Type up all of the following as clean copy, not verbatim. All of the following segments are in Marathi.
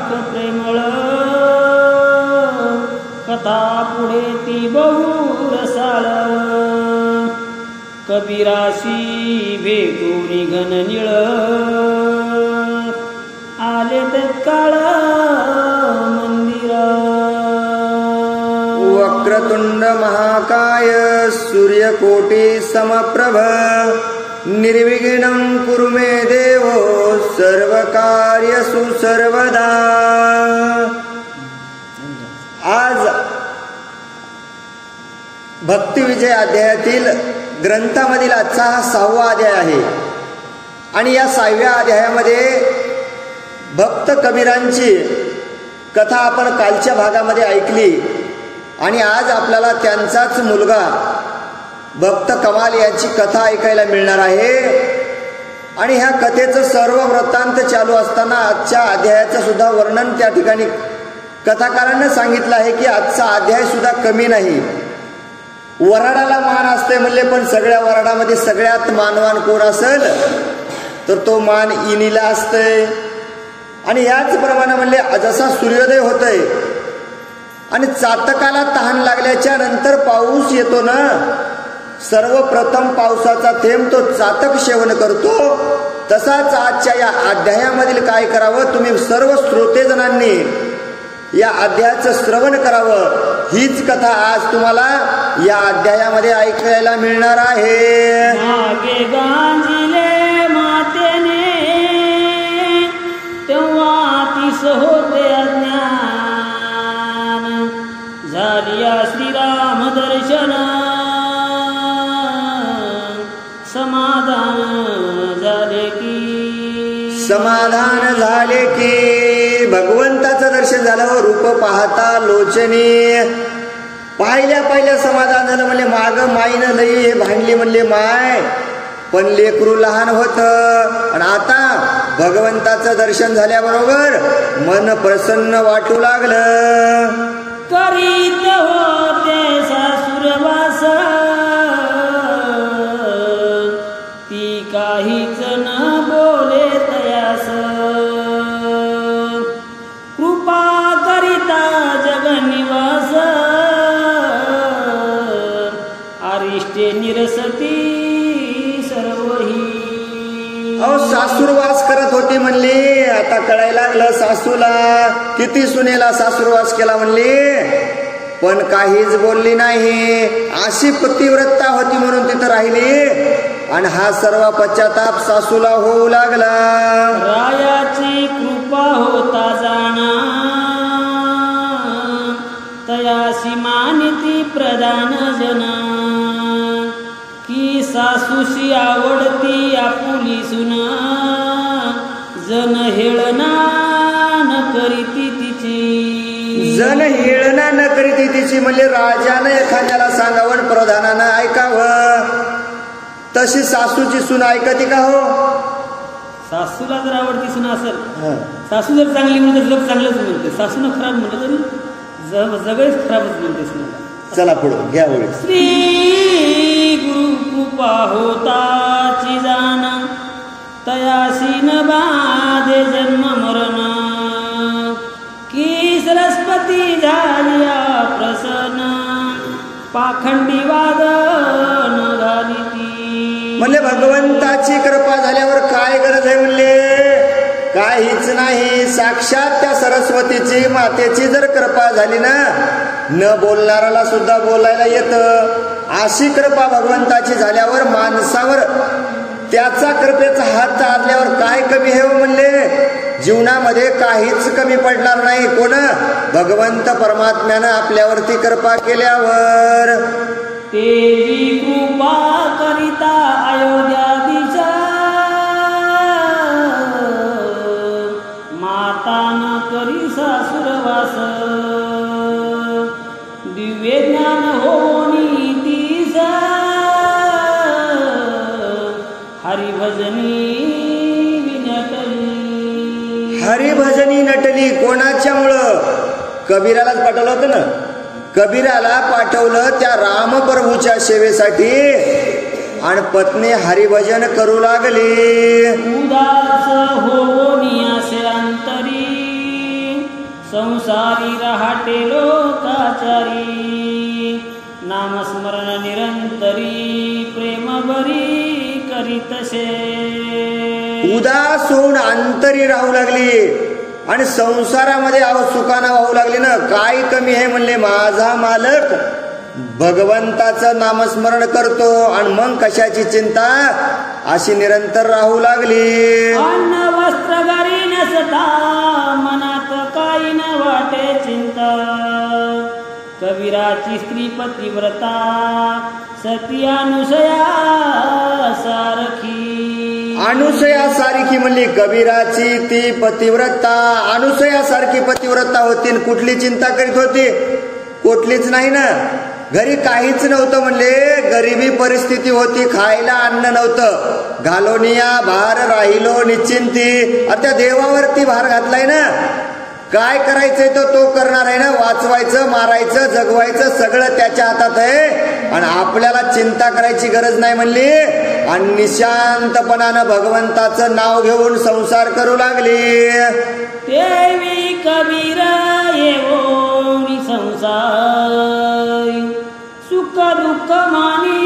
अधिक प्रेमळ कथा पुढे ती बहु रसाळ कबीराशी भेटून घन निळ आले तत्काळ मंदिर वक्रतुंड महाकाय सूर्यकोटी समप्रभ निर्विघ्नं कुरु मे देवो सर्वकार्यसु सर्वदा। आज भक्तिविजय अध्यायातील ग्रंथामधील आजचा हा 6वा अध्याय आहे आणि या 6व्या अध्यायामध्ये भक्त कबीरांची कथा आपण कालच्या भागामध्ये ऐकली आणि आज आपल्याला त्यांचाच मुलगा भक्त कमाल यांची कथा ऐकायला मिळणार आहे आणि ह्या कथेचं सर्व वृत्तांत चालू असताना आजच्या अध्यायाचं सुद्धा वर्णन त्या ठिकाणी कथाकारांनी सांगितलं आहे की आजचा अध्याय सुद्धा कमी नाही। वराडाला मान असते म्हणले, पण सगळ्या वराडामध्ये सगळ्यात मानवान कोण असेल तर तो मान इनीला असतंय आणि याचप्रमाणे म्हणले जसा सूर्योदय होतोय आणि चातकाला तहान लागल्याच्या नंतर पाऊस येतो ना, सर्वप्रथम पावसाचा थेंब तो चातक सेवन करतो, तसाच आजच्या या अध्यायामधील काय करावं, तुम्ही सर्व श्रोतेजनांनी या अध्यायाचं श्रवण करावं। हीच कथा आज तुम्हाला या अध्यायामध्ये ऐकायला मिळणार आहे। मागे गांजिले मातेने तेव्हा तीस होते अज्ञान झालिया श्रीराम दर्शन समाधान झाले की भगवंताचं दर्शन झालं। रूप पाहता लोचनी पाहिल्या समाधान झालं म्हणले माग माईनं लई हे भांडली म्हणले माय, पण लेकरू लहान होत आणि आता भगवंताचं दर्शन झाल्याबरोबर मन प्रसन्न वाटू लागलं। करीत होते सासुरवास ती काहीच न बोले तयास कृपा करिता जगनिवास आरिष्टे निरसती सर्वही। सासूरवास करत होती म्हणली, आता कळायला लागलं सासूला किती सुनेला सासूरवास केला म्हणली, पण काहीच बोलली नाही। अशी पतिव्रता होती म्हणून तिथं राहिली आणि हा सर्व पश्चाताप सासूला होऊ लागला। रायाची कृपा होता जाणा तयासी मानिती प्रधान जना की सासूशी आवडती आपुली सुना जन हेळना न करीती तिची। जन हेळना न करीती तिची म्हणजे राजानं एखाद्याला सांगावं प्रधानानं ऐकावं, तशी सासूची सून ऐकती का हो? सासूला जर आवडती सून असेल, सासू जर चांगली म्हणते तर चांगलंच म्हणते, सासून खराब म्हणलं तरी जगच खराबच म्हणते सुनाला। चला पुढे घ्या वेळ। श्री गुरु कृपा होताची जाण तयासी न बाधे जन्म मरण की सरस्वती झालिया प्रसन्न पाखंडी वाद न घाली ती। म्हणले भगवंताची कृपा झाल्यावर काय गरज आहे म्हणले, काहीच नाही। साक्षात त्या सरस्वतीची मातेची जर कृपा झाली ना, न बोलणाराला सुद्धा बोलायला येतं। अशी कृपा भगवंताची झाल्यावर माणसावर त्याचा कृपेचा हात आल्यावर काय कमी आहे म्हणले, जीवनामध्ये काहीच कमी पडणार नाही। कोण? भगवंत परमात्म्यानं आपल्यावरती कृपा केल्यावर। तेरी कृपा करिता अयोध्यादीचा माता न करी सासुरवास दिव्य ज्ञान होनी तीसा हरिभजनी विनटली। हरिभजनी नटली कोणाच्यामुळं? कबीरालाच पाठवलं होतं ना, कबीराला पाठवलं त्या रामप्रभूच्या सेवेसाठी आणि पत्नी हरिभजन करू लागली। उदास होनी असे अंतरी वाटे लोकाचारी नामस्मरण निरंतरी प्रेम बरी करीतसे. उदास होऊन अंतरी राहू लागली आणि संसारामध्ये सुखानं वाहू लागली ना. काय कमी आहे म्हणले, माझा मालक भगवंताचं नामस्मरण करतो आणि मग कशाची चिंता, अशी निरंतर राहू लागली. अन्न वस्त्र घरी नसता मनात काही न वाटे चिंता. कबीराची स्त्री पतिव्रता सती अनुसया सारखी. अनुसया सारखी म्हणली कबीराची ती पतिव्रता. अनुसया सारखी पतिव्रता होती. कुठली चिंता करीत होती? कुठलीच नाही ना. घरी काहीच नव्हतं म्हणले, गरिबी परिस्थिती होती, खायला अन्न नव्हतं. घालोनिया भार राहिलो निश्चिंती. आता देवावरती भार घातलाय ना. काय करायचंय तो करणार आहे ना. वाचवायचं, मारायचं, जगवायचं सगळं त्याच्या हातात आहे आणि आपल्याला चिंता करायची गरज नाही म्हणली. आणि निशांतपणानं भगवंताचं नाव घेऊन संसार करू लागली. देवी कबीर येवोनी संसार सुख दुःख मानी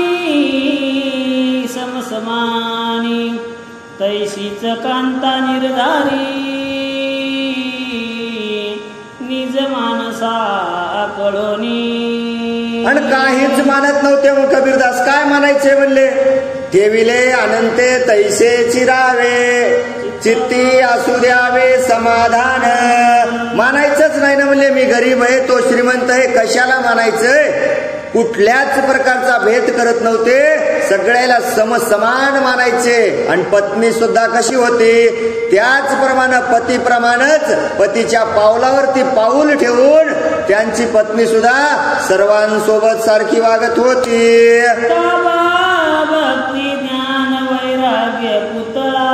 समसमानी तैशीच कांता निर्धारी निज मानसा कळोनी. आणि काहीच मानत नव्हते मग कबीरदास. काय मानायचे म्हणले, ठेविले अनंते तैसे चिरावे चित्ती असू द्यावे समाधान. मानायचंच नाही ना म्हणले. मी गरीब आहे, तो श्रीमंत आहे, कशाला मानायचंय. कुठल्याच प्रकारचा भेद करत नव्हते, सगळ्याला समसमान मानायचे. आणि पत्नी सुद्धा कशी होती, त्याचप्रमाणे पतीप्रमाणेच पतीच्या पावलावरती पाऊल ठेवून त्यांची पत्नी सुद्धा सर्वांसोबत सारखी वागत होती. भक्ती ज्ञान वैराग्य पुतळा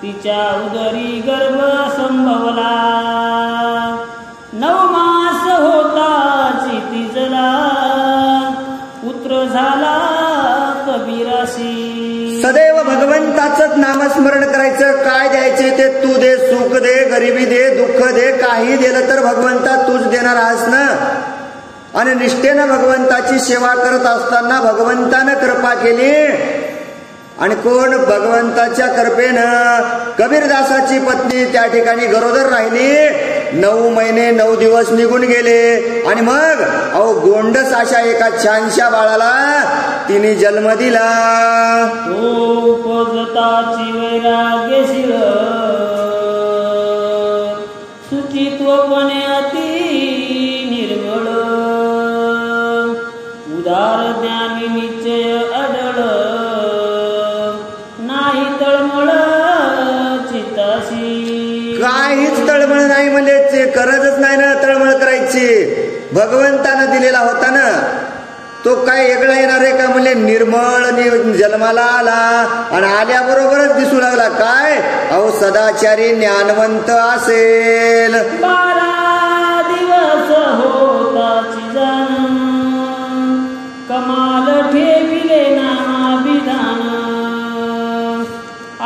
तिच्या उदरी गर्भ संभवला. 9 मास होता चितिजला पुत्र झाला कबीराशी. सदैव भगवंताचंच नामस्मरण करायचं. काय द्यायचे ते तू दे, सुख दे, गरिबी दे, दुःख दे, काही दिलं तर भगवंता तूच देणार आहेस ना. आणि निष्ठेनं भगवंताची सेवा करत असताना भगवंतानं कृपा केली. आणि कोण, भगवंताच्या कृपेनं कबीरदासाची पत्नी त्या ठिकाणी गरोदर राहिली. 9 महिने 9 दिवस निघून गेले आणि मग गोंडस अशा एका छानशा बाळाला तिने जन्म दिला. उपजताची वैराग्यशील सुचित्वपणे अति निर्मळ उदार ज्ञानी निश्चय अडळ नाही तळमळ चित्ताशी. काहीच तळमळ नाही म्हणजे गरजच नाही ना तळमळ करायची. भगवंतानं दिलेला होता ना, तो काय वेगळा येणार आहे का म्हणले. निर्मळ जन्माला आला आणि आल्याबरोबरच दिसू लागला काय, सदाचारी ज्ञानवंत असेल. 12 दिवस होताची जाण कमाल ठेविले नामाभिधान.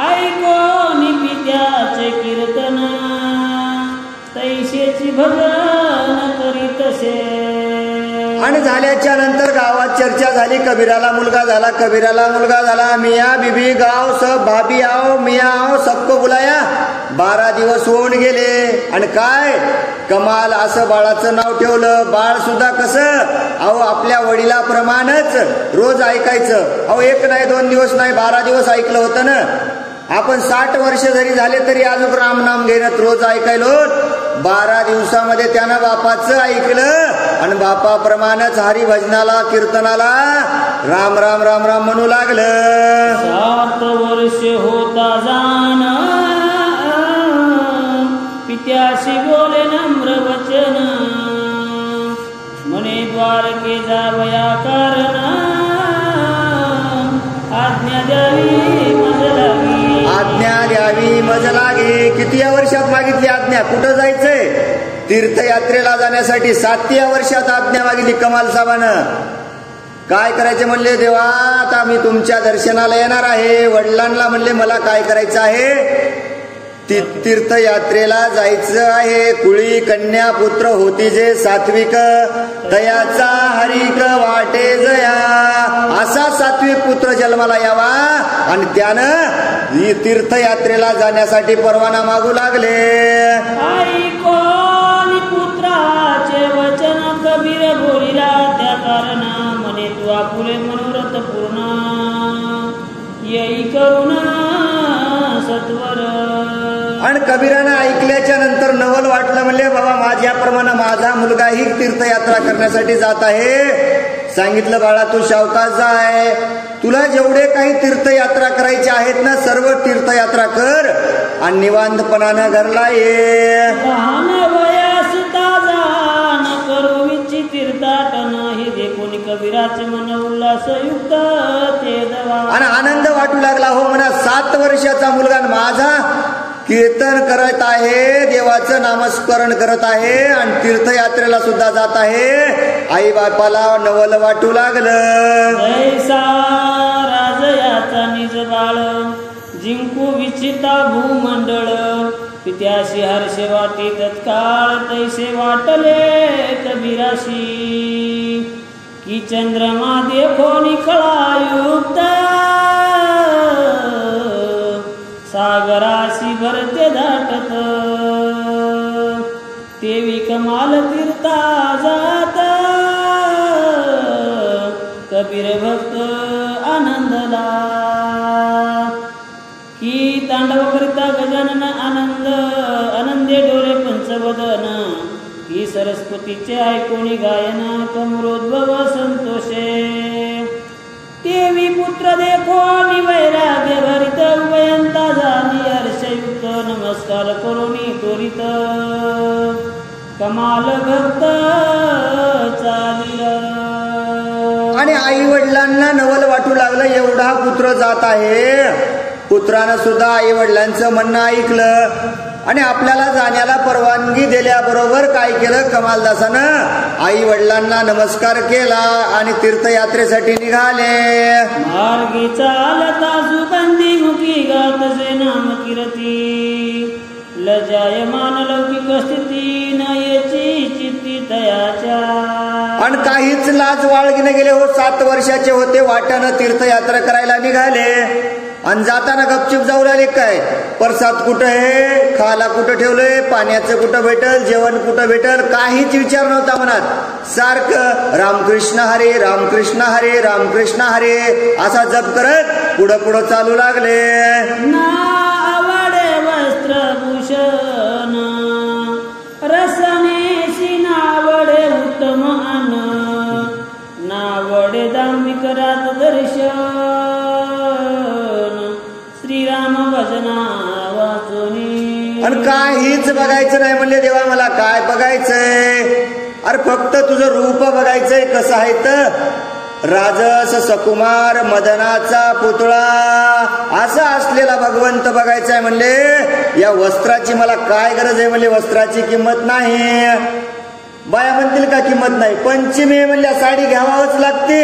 ऐकोनी पित्याचे कीर्तन तैसेची भजन करीतसे. आणि झाल्याच्या नंतर गावात चर्चा झाली. कबीराला मुलगा झाला, कबीराला मुलगा झाला. मिया बीबी गाव सब भाभी आओ, मिया आओ, सबको बुलाया. 12 दिवस होऊन गेले आणि काय कमाल असं बाळाचं नाव ठेवलं. बाळ सुद्धा कसं आपल्या वडिलाप्रमाणेच रोज ऐकायचं. 1 नाही 2 दिवस नाही 12 दिवस ऐकलं होतं ना. आपण 60 वर्ष जरी झाले तरी अजून रामनाम घेण्यात रोज ऐकायलो. 12 दिवसामध्ये त्यानं बापाचं ऐकलं आणि बापाप्रमाणेच हरिभजनाला कीर्तनाला राम राम राम राम म्हणू लागलं. 7 वर्ष होता जाण पित्याशी बोले नम्र वचन म्हणे द्वारके जावया कारण आज्ञा द्यावी मज लागी. आज्ञा द्यावी मज लागे. किती या वर्षात मागितली आज्ञा? कुठं जायचंय? तीर्थयात्रेला जाण्यासाठी 7व्या वर्षात आज्ञा मागितली कमाल साहेबानं. काय करायचे म्हणले, देवा आता मी तुमच्या दर्शनाला येणार आहे. वडिलांना म्हणले मला काय करायचं आहे. तीर्थयात्रेला जायचं आहे. कुळी कन्या पुत्र होती जे सात्विक, तयाचा हरिक वाटे जया. असा सात्विक पुत्र जन्माला यावा आणि त्यानं तीर्थयात्रेला जाण्यासाठी परवाना मागू लागले. ऐकोनी पुत्राचे वचन कबीर बोलिला, त्या कारण म्हणे तू आपुले मनोरथ पूर्ण, येई करुण सत्वर. आणि कबीरानं ऐकल्याच्या नंतर नवल वाटलं, म्हणले बाबा माझ्याप्रमाणे माझा मुलगाही तीर्थयात्रा करण्यासाठी जात आहे. सांगितलं बाळा तू शावकाश जाय, तुला जेवढे काही तीर्थयात्रा करायचे आहेत ना सर्व तीर्थयात्रा कर आणि निवांतपणानं घरला ये. कबीराचे मन उल्हासयुक्त ते दवा. आणि आनंद वाटू लागला. हो म्हणा 7 वर्षाचा मुलगा माझा कीर्तन करत आहे, देवाचं नामस्मरण करत आहे आणि तीर्थयात्रेला सुद्धा जात आहे. आई बापाला नवल वाटू लागलं. जैसा राजयाचा निज बाळ, जिंकू विचिता भूमंडळ, पित्याशी हर्षे वाटी तत्काळ, तैसे वाटले कबीराशी. की चंद्रमा देखो निखळायुक्त, सागराशी भरते दाटत, तेवी कमाल तीर्था जात, कबीर भक्त आनंदला. की तांडव करिता गजानन आनंद, आनंदे डोरे पंचवदन, ही सरस्वतीचे ऐकोनी गायन, कमरोद्भव संतोषे. देवी पुत्र देखो वैराग्य भरित, उभयंता जाणी हर्षयुक्त, नमस्कार करोनी त्वरित, कमाल भक्त चालिला. आणि आई वडिलांना नवल वाटू लागलं, एवढा पुत्र जात आहे. पुत्रानं सुद्धा आई वडिलांचं म्हणणं ऐकलं आणि आपल्याला जाण्याला परवानगी दिल्याबरोबर काय केलं, कमालदासानं आई वडिलांना नमस्कार केला आणि तीर्थयात्रेसाठी निघाले. मार्गी चालता सुगंधी मुखी गात जे नाम कीर्ती, लजायमान लौकिक स्थिती, नयेची चित्ती तयाच्या. आणि काहीच लाज बाळगीने गेले. हो 7 वर्षाचे होते, वाट्यानं तीर्थयात्रा करायला निघाले आणि जाताना गपचूप जाऊ लागले. काय प्रसाद कुठं आहे, खायला कुठं ठेवलंय, पाण्याचं कुठं भेटल, जेवण कुठं भेटल, काहीच विचार नव्हता मनात. सारखं रामकृष्ण हरे रामकृष्ण हरे रामकृष्ण हरे असा जप करत पुढं पुढं चालू लागले. ना आवडे वस्त्रभूषण, रसनेशी नावडे उत्तम अन्न, नावडे दांभिक रात दर्शन, श्रीराम भजना वाचुनी. आणि काहीच बघायचं नाही. म्हणले देवा मला काय बघायचंय, अरे फक्त तुझं रूप बघायचंय कसं आहे तर. राजस सकुमार मदनाचा पुतळा असा असलेला भगवंत बघायचाय. म्हणले या वस्त्राची मला काय गरज आहे. म्हणले वस्त्राची किंमत नाही. बाया म्हणतील का किंमत नाही, पंचमी म्हणल्या साडी घ्यावाच लागते,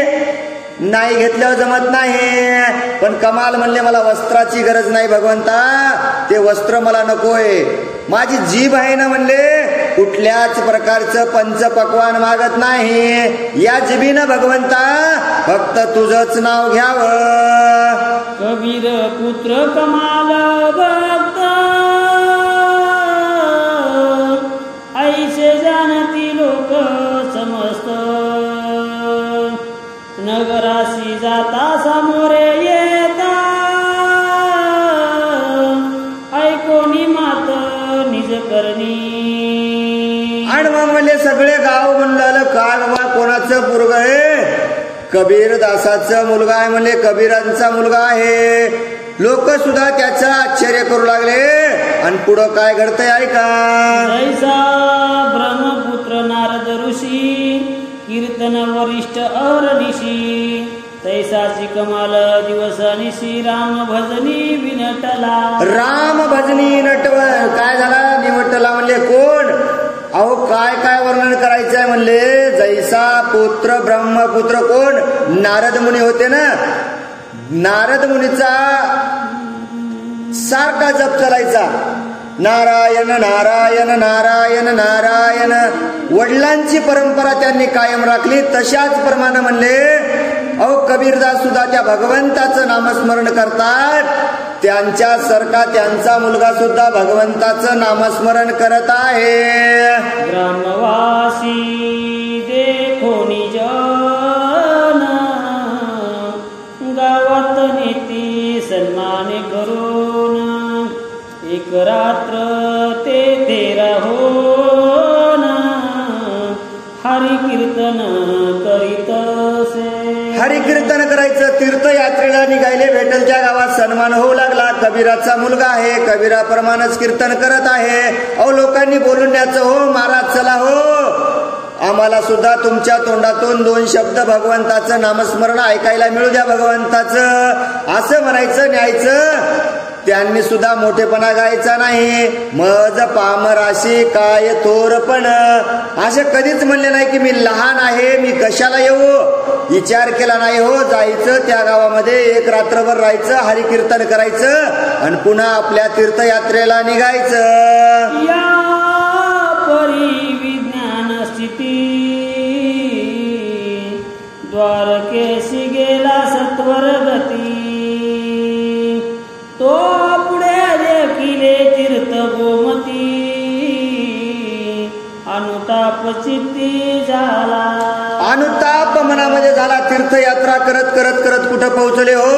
नाही घेतल्यावर जमत नाही. पण कमाल म्हणले मला वस्त्राची गरज नाही भगवंता, ते वस्त्र मला नकोय. माझी जीभ आहे ना म्हणले, कुठल्याच प्रकारचं पंचपक्वान मागत नाही. या जिभीनं भगवंता फक्त तुझंच नाव घ्यावं. कबीर पुत्र कमाल भक्त, ऐसे जानती लोक समस्त, नगराशी जाता सामोरे येता, ऐकोनी मात निज करणी. आणि मग म्हणले सगळे गाव म्हणलं काय बाबा कोणाचं पोरग आहे, कबीर दासाचा मुलगा आहे. म्हणले कबीरांचा मुलगा आहे. लोक सुद्धा त्याचं आश्चर्य करू लागले. आणि पुढं काय घडतंय ऐका. जैसा ब्रह्मपुत्र नारद ऋषी, कीर्तन वरिष्ठ अरनिशी, तैसाची कमाल दिवसानिशी, राम भजनी विनटला. राम भजनी नटव काय झाला निवटला. म्हणले कोण, अहो काय काय वर्णन करायचंय. म्हणले जैसा पुत्र ब्रह्मपुत्र कोण, नारद मुनी होते ना. नारद मुनीचा सारखा जप चालायचा नारायण नारायण नारायण नारायण. वडिलांची परंपरा त्यांनी कायम राखली. तशाच प्रमाणे म्हणले अहो कबीरदास सुद्धा त्या भगवंताचं नामस्मरण करतात. त्यांच्यासारखा त्यांचा मुलगा सुद्धा भगवंताचं नामस्मरण करत आहे. ग्रामवासी देखो निजन, गावात नेती सन्मान करून, एक रात्र ते राहोन, हरी कीर्तन करीतसे. हरी कीर्तन करायचं. तीर्थयात्रेला निघायले भेटलच्या गावात सन्मान होऊ लागला. कबीराचा मुलगा आहे, कबीराप्रमाणेच कीर्तन करत आहे. अहो लोकांनी बोलून द्यायचं, हो महाराज चला हो, आम्हाला सुद्धा तुमच्या तोंडातून 2 शब्द भगवंताचं नामस्मरण ऐकायला मिळू द्या भगवंताचं, असं म्हणायचं न्यायचं. त्यांनी सुद्धा मोठेपणा गायचा नाही. मज पामराशी काय थोरपण, असं कधीच म्हणले नाही की मी लहान आहे, मी कशाला येऊ, विचार केला नाही. हो जायचं त्या गावामध्ये, एक रात्रभर राहायचं, हरी कीर्तन करायचं आणि पुन्हा आपल्या तीर्थयात्रेला निघायचं. या परी विज्ञान स्थिती, द्वारकेशी गेला सत्वर गती, तो पुढे देखिले तीर्थ गोमती, अनुताप चित्ती झाला. अनुताप मनामध्ये झाला. तीर्थयात्रा करत करत करत कुठं पोहोचले हो,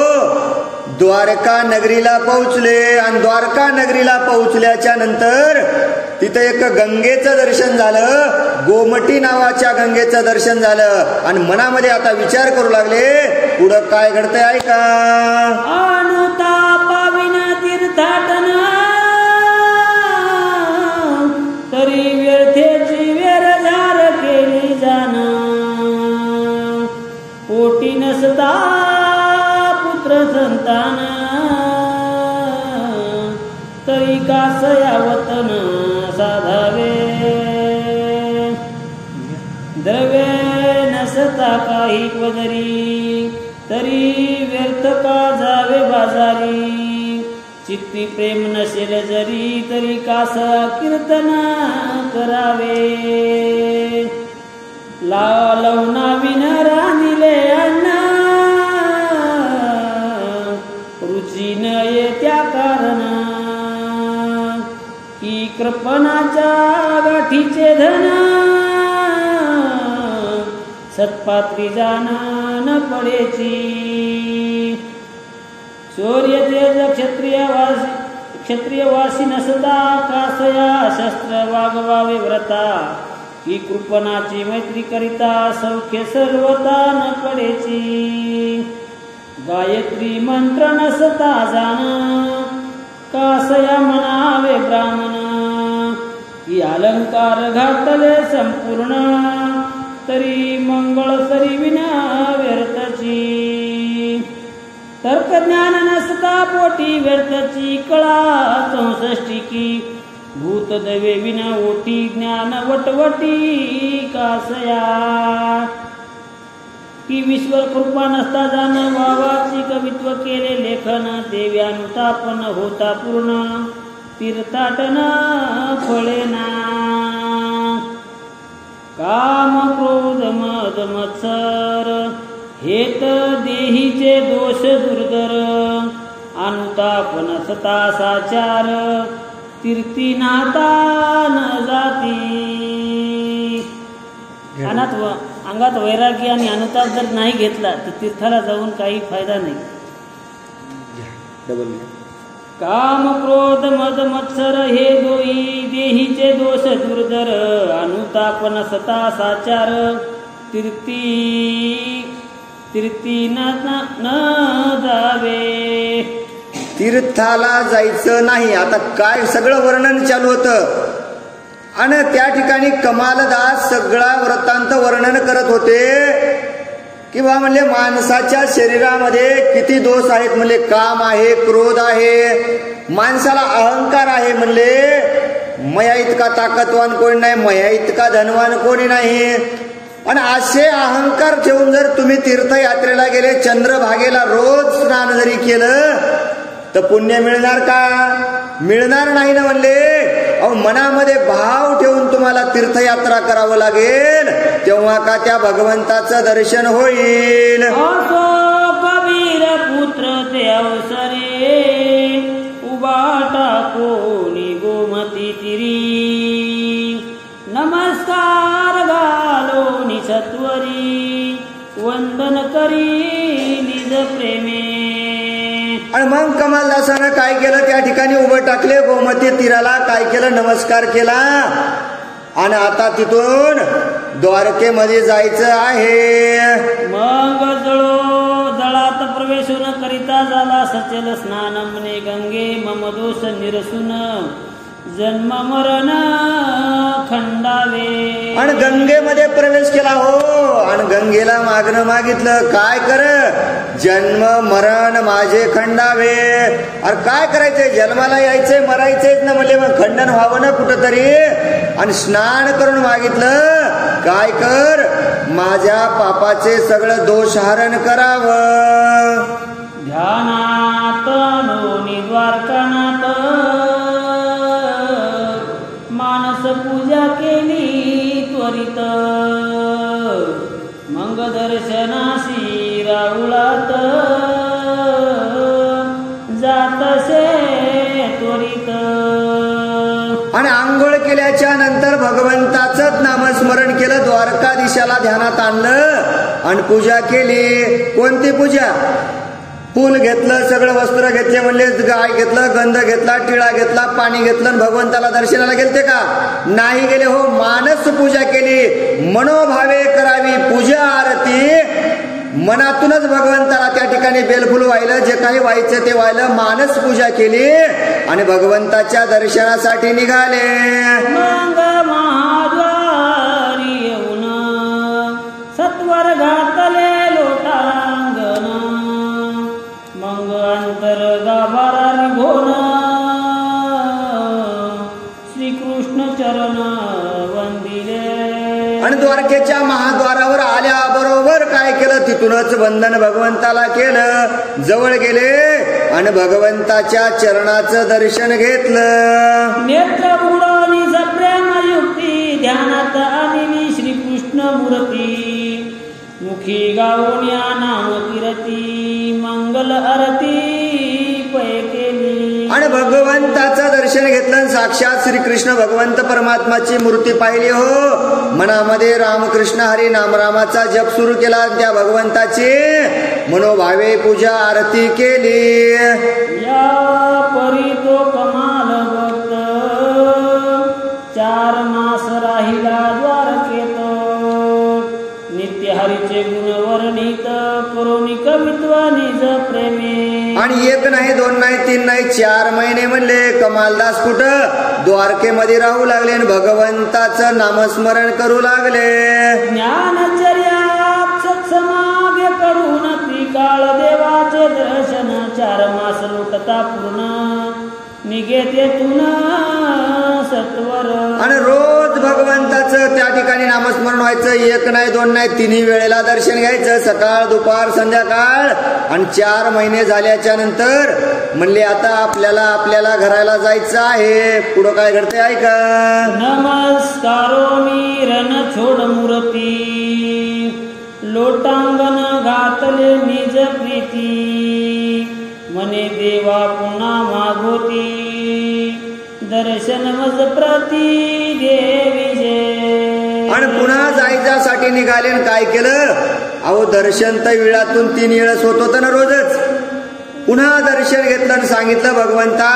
द्वारका नगरीला पोहोचले. आणि द्वारका नगरीला पोहोचल्याच्या नंतर तिथं एक गंगेचं दर्शन झालं, गोमटी नावाच्या गंगेचं दर्शन झालं. आणि मनामध्ये आता विचार करू लागले पुढं काय घडतंय ऐका. अनुतापाविना तीर्थाटन, तरी व्यर्थेची वेरझार केली जाण, पोटी नसता पुत्र संतान, तरी कासया वतन साधावे, द्रव्य नसता काही पदरी, तरी व्यर्थ का जावे बाजारी, चित्ती प्रेम नसेल जरी, तरी कास कीर्तन करावे, लावना विन रांधिले अन्न, रुची न येत्या कारण, की कृपणाच्या गाठीचे धन, सत्पात्री जाण पडेची, शौर्य तेज क्षत्रियवासी नसता, कासया शस्त्र वागवावे व्रता, की कृपणाची मैत्री करिता, सौख्य सर्वता न पडेची, गायत्री मंत्र नसता जाण, कासया म्हणावे ब्राह्मण, की अलंकार घातले संपूर्ण, तरी मंगळ सरी विना व्यर्थची, तर्क ज्ञान नसता पोटी व्यर्थची, कळा 64 की, भूत दवे विना ओटी, ज्ञान वटवटी कासया, की विश्व कृपा नसता जाण, वावाची कवित्व केले लेखन, देव्यानुतापन होता पूर्ण, तीर्थाटन फळेना, काम क्रोध मद मत्सर, हेत देहीचे दोष दुर्धर, अनुताप नसता साचार, तीर्थी नाता न जाती. अंगात वैराग्य आणि अनुताप जर नाही घेतला तर तीर्थाला जाऊन काही फायदा नाही. काम क्रोध मद मत्सर हे देहीचे दोष दुर्धर, अनुताप नसता साचार, तीर्थी न जावे. तीर्थाला जायचं नाही. आता काय सगळं वर्णन चालू होतं आणि त्या ठिकाणी कमालदास सगळा वृत्तांत वर्णन करत होते किंवा म्हणले माणसाच्या शरीरामध्ये किती दोष आहेत. म्हणले काम आहे, क्रोध आहे, माणसाला अहंकार आहे. म्हणले मया इतका ताकदवान कोणी नाही, मया इतका धनवान कोणी नाही. आणि असे अहंकार ठेवून जर तुम्ही तीर्थयात्रेला गेले, चंद्रभागेला रोज स्नान जरी केलं तर पुण्य मिळणार का? मिळणार नाही ना म्हणले. अहो मनामध्ये भाव ठेवून तुम्हाला तीर्थयात्रा करावं लागेल, तेव्हा का त्या भगवंताचं दर्शन होईल. असो कबीर पुत्र ते अवसरे, उभा टाकोनी गोमती तिरी. नमस्कार घालोनी सत्वरी, वंदन करी निज प्रेमे. आणि मग कमालदासानं काय केलं, त्या ठिकाणी उभं टाकले गोमती तीराला. काय केलं, नमस्कार केला. आणि आता तिथून द्वारकेमध्ये जायचं आहे. मग जळात प्रवेश न करिता झाला सचल स्नान म्हणे गंगे मम दोष निरसून, जन्म मरण खंडावे. आणि गंगेमध्ये प्रवेश केला हो. आणि गंगेला मागणं मागितलं, काय कर, जन्म मरण माझे खंडावे. अरे काय करायचंय, जन्माला यायचंय मरायचंय ना म्हणले, मग खंडन व्हावं ना कुठंतरी. आणि स्नान करून मागितलं, काय कर, माझ्या पापाचे सगळं दोष हरण करावं. ध्यानात नोनी द्वारकानाथ, मानस पूजा केली त्वरित. मंग दर्शनाशी राहुळात, जातसे त्वरित. आणि आंघोळ केल्याच्या नंतर भगवंताचंच नामस्मरण केलं, द्वारकाधीशाला ध्यानात आणलं आणि पूजा केली. कोणती पूजा, फूल घेतलं, सगळं वस्त्र घेतले म्हणले, गाय घेतलं, गंध घेतला, टिळा घेतला, पाणी घेतलं, भगवंताला दर्शनाला गेलते का, नाही गेले हो. मानस पूजा केली, मनोभावे करावी पूजा आरती. मनातूनच भगवंताला त्या ठिकाणी बेलफुल व्हायलं, जे काही व्हायचं ते व्हायलं. मानस पूजा केली आणि भगवंताच्या दर्शनासाठी निघाले. मंग महाद्वारी येऊन, सत्वर घातले लोटांगण. मंग अंतर गाभारा निघोन, श्रीकृष्ण चरण वंदिले. आणि द्वारकेच्या महाद्वारावर आल्याबरोबर काय केलं, तिथूनच वंदन भगवंताला केलं. जवळ गेले आणि भगवंताच्या चरणाचं दर्शन घेतलं. नेत्र बुडवणी प्रेम युक्ती, ध्यानात आलेली श्रीकृष्ण मूर्ती. मुखी गाऊन्या नाम कीर्ती, मंगल आरती पै केली. आणि भगवंताचं दर्शन घेतलं, साक्षात श्रीकृष्ण भगवंत परमात्माची मूर्ती पाहिली हो. मनामध्ये रामकृष्ण हरी नामरामाचा जप सुरू केला, त्या भगवंताची मनोभावे पूजा आरती केली. या परी तो कमाल भक्त, 4 मास राहिला द्वारकेत. नित्य हरीचे गुण वर्णित, करोनी कवित्व निज प्रेमे. आणि 1 नाही 2 नाही 3 नाही 4 महिने म्हणले कमालदास कुठं द्वारकेमध्ये राहू लागले आणि भगवंताचं नामस्मरण करू लागले. ज्ञानचर्यात सत्समागे करून त्रिकाळ देवाचे दर्शन. 4 मास लुटता पूर्ण, निघे तेथून सत्वर. आणि रोज भगवंताचं त्या ठिकाणी नामस्मरण व्हायचं. 1 नाही 2 नाही 3 वेळेला दर्शन घ्यायचं, सकाळ दुपार संध्याकाळ. आणि 4 महिने झाल्याच्या नंतर म्हणले आता आपल्याला घराला जायचं आहे. पुढं काय घडतंय ऐका. नमस्कारोनी रण छोड मूर्ती, लोटांगण घातले निज प्रीती. मने देवा पुन्हा मागोती, दर्शन मज प्रती देवीजे. आणि पुन्हा जायच्यासाठी निघाले. काय केलं, अहो दर्शन तर वेळातून 3 वेळेस होत होतं ना रोजच. पुन्हा दर्शन घेतलं आणि सांगितलं, भगवंता